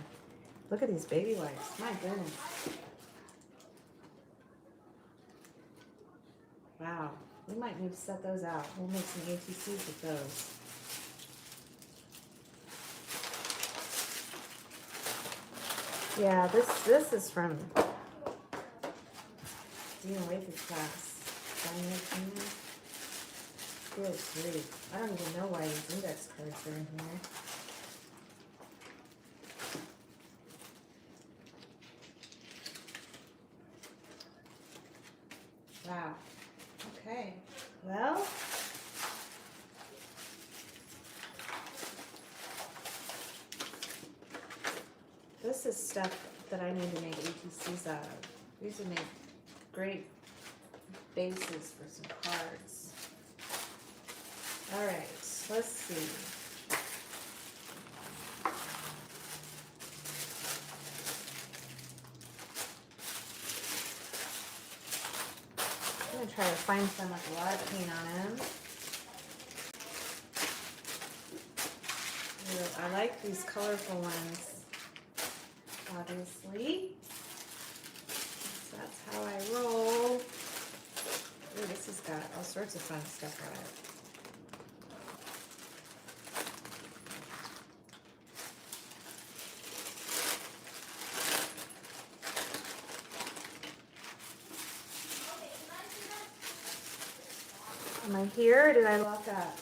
Look at these baby wipes. My goodness. Wow. We might need to set those out. We'll make some ATCs with those. Yeah, this is from Dina Wake's class. Good grief. I don't even know why these index cards are in here. Wow. Okay. Well, this is stuff that I need to make ATCs out of. These would make great bases for some cards. All right, let's see. I'm gonna try to find some with a lot of paint on them. I like these colorful ones, obviously. So that's how I roll. Ooh, this has got all sorts of fun stuff on it. Am I here or did I lock up?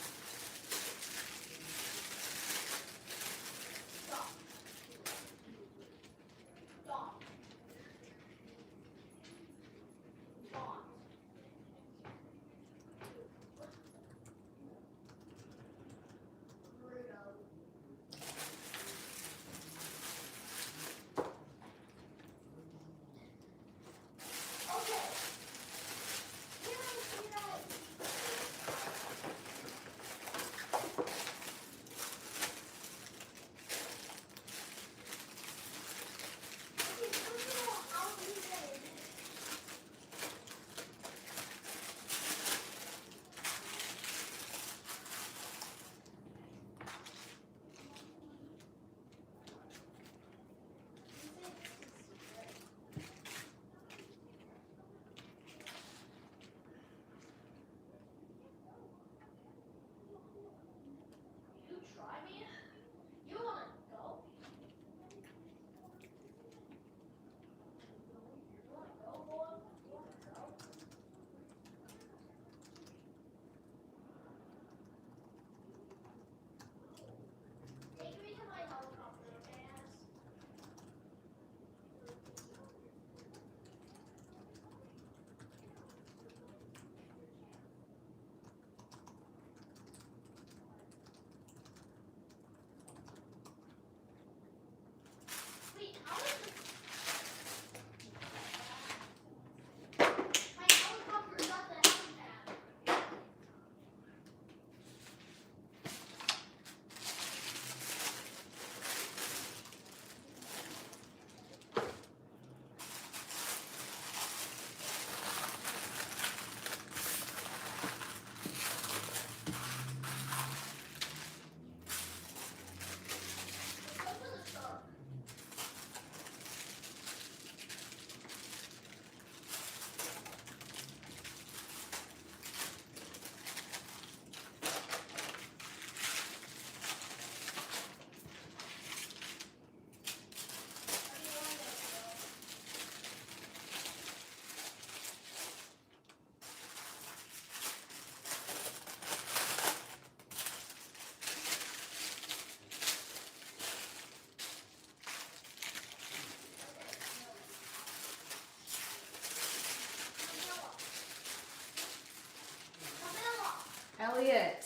Elliot.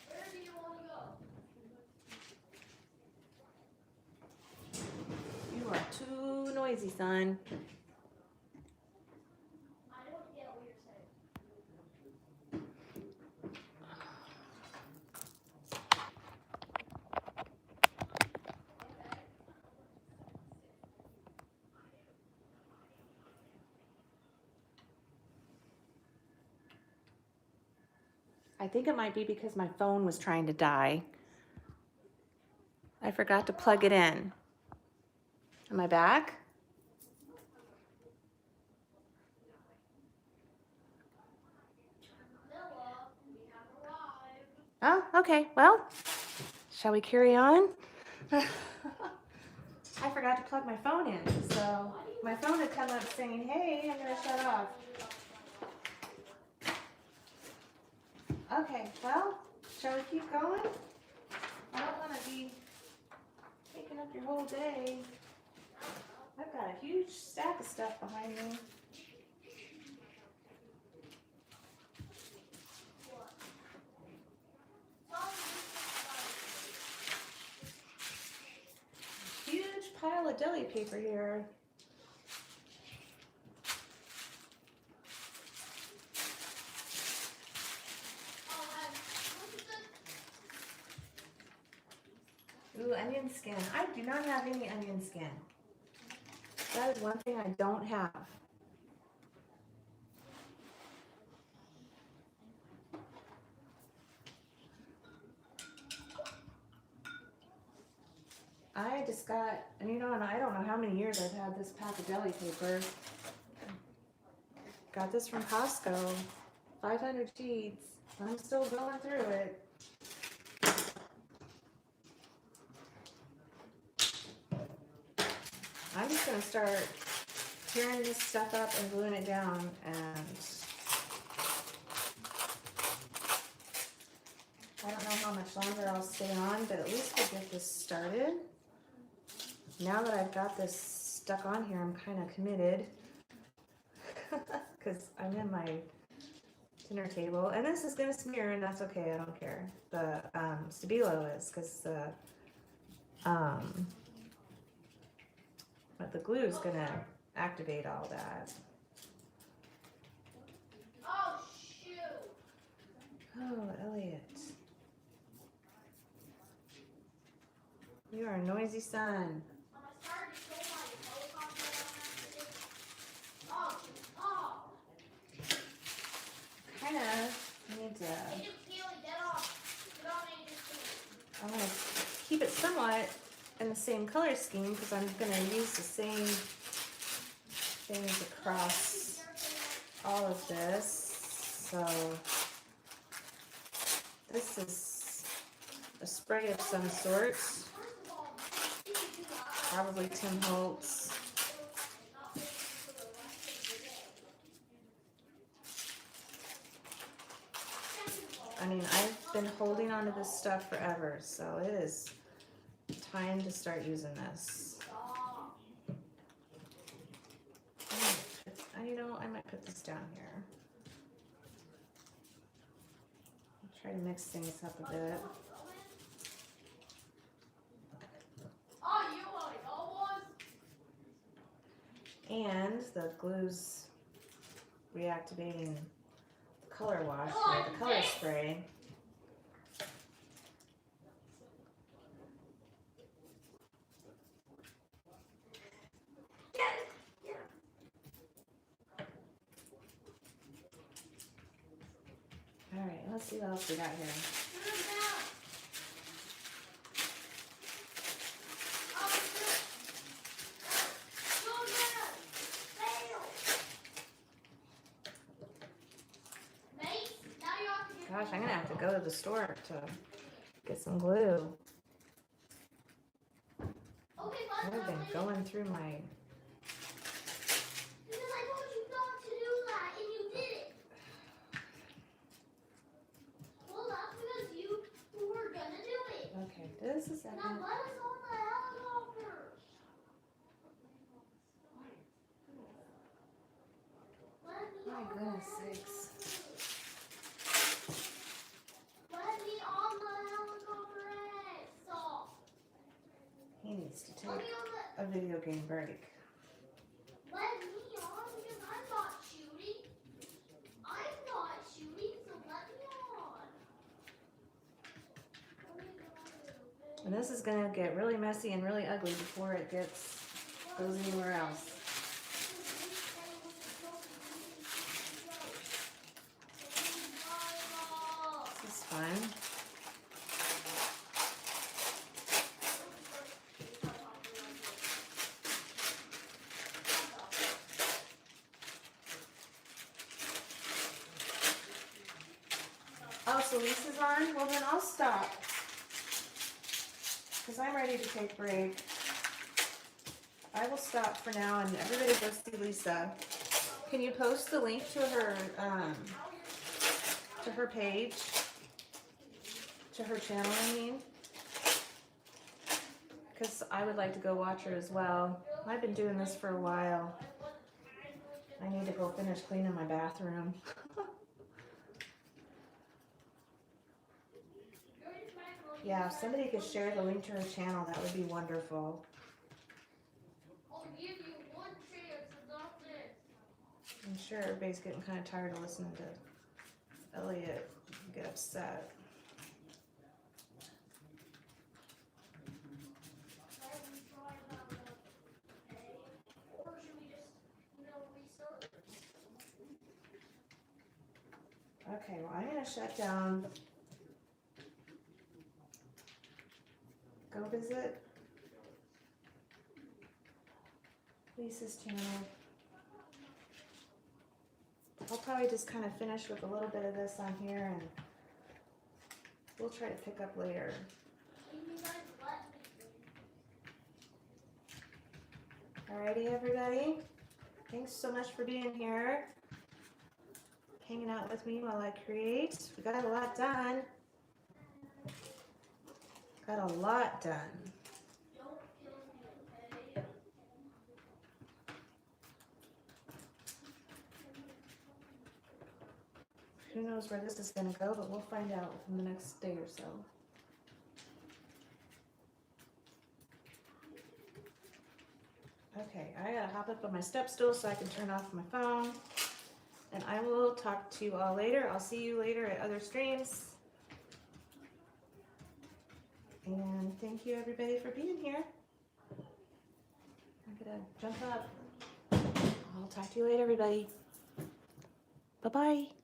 Where do you want to go? son. I don't get what you're saying. I think it might be because my phone was trying to die. I forgot to plug it in. Am I back? Noah, we have arrived. Oh, okay. Well, shall we carry on? I forgot to plug my phone in, so my phone had come up saying, hey, I'm going to shut off. Okay, well, shall we keep going? I don't want to be taking up your whole day. I've got a huge stack of stuff behind me. Huge pile of deli paper here. Ooh, onion skin. I do not have any onion skin. That is one thing I don't have. I just got, and you know, and I don't know how many years I've had this pack of deli paper. Got this from Costco, 500 sheets. I'm still going through it. I'm just gonna start tearing this stuff up and gluing it down, and I don't know how much longer I'll stay on, but at least we'll get this started. Now that I've got this stuck on here, I'm kind of committed because I'm in my dinner table, and this is gonna smear, and that's okay. I don't care. The Stabilo is, because but the glue is gonna activate all that. Oh, shoot. Oh, Elliot, you are a noisy son. I started to show my helicopter on accident. Oh. Kind of need to. They just peel it dead off. Get on it, just I want to keep it somewhat in the same color scheme because I'm going to use the same things across all of this. So this is a spray of some sort, probably Tim Holtz. I mean, I've been holding on to this stuff forever, so it is time to start using this. You know, I might put this down here. I'll try to mix things up a bit. Oh, you want it all was? And the glue's reactivating the color wash, or the color spray. All right, let's see what else we got here. Gosh, I'm gonna have to go to the store to get some glue. I've been going through my. Because I told you not to do that, and you did it. Well, that's because you were gonna do it. Okay, this is Now second. let us on the helicopter. Let me My on the goodness helicopter. sakes. Let me on the helicopter. Stop. He needs to Let take me on the. a video game break. And this is gonna get really messy and really ugly before it goes anywhere else. This is fun. Oh, so Lisa's on? Well, then I'll stop. Because I'm ready to take a break. I will stop for now and everybody go see Lisa. Can you post the link to her page? To her channel, I mean? Because I would like to go watch her as well. I've been doing this for a while. I need to go finish cleaning my bathroom. Yeah, if somebody could share the link to her channel, that would be wonderful. I'll give you one chance and that's it. I'm sure everybody's getting kind of tired of listening to Elliot get upset. Or should we just, restart? Okay, well, I'm going to shut down. Go visit Lisa's channel. I'll probably just kind of finish with a little bit of this on here and we'll try to pick up later. Alrighty, everybody. Thanks so much for being here. Hanging out with me while I create. We got a lot done. Got a lot done. Don't kill me, okay? Who knows where this is going to go, but we'll find out in the next day or so. Okay, I gotta hop up on my step stool so I can turn off my phone. And I will talk to you all later. I'll see you later at other streams. And thank you everybody for being here. I'm gonna jump up. I'll talk to you later, everybody. Bye-bye.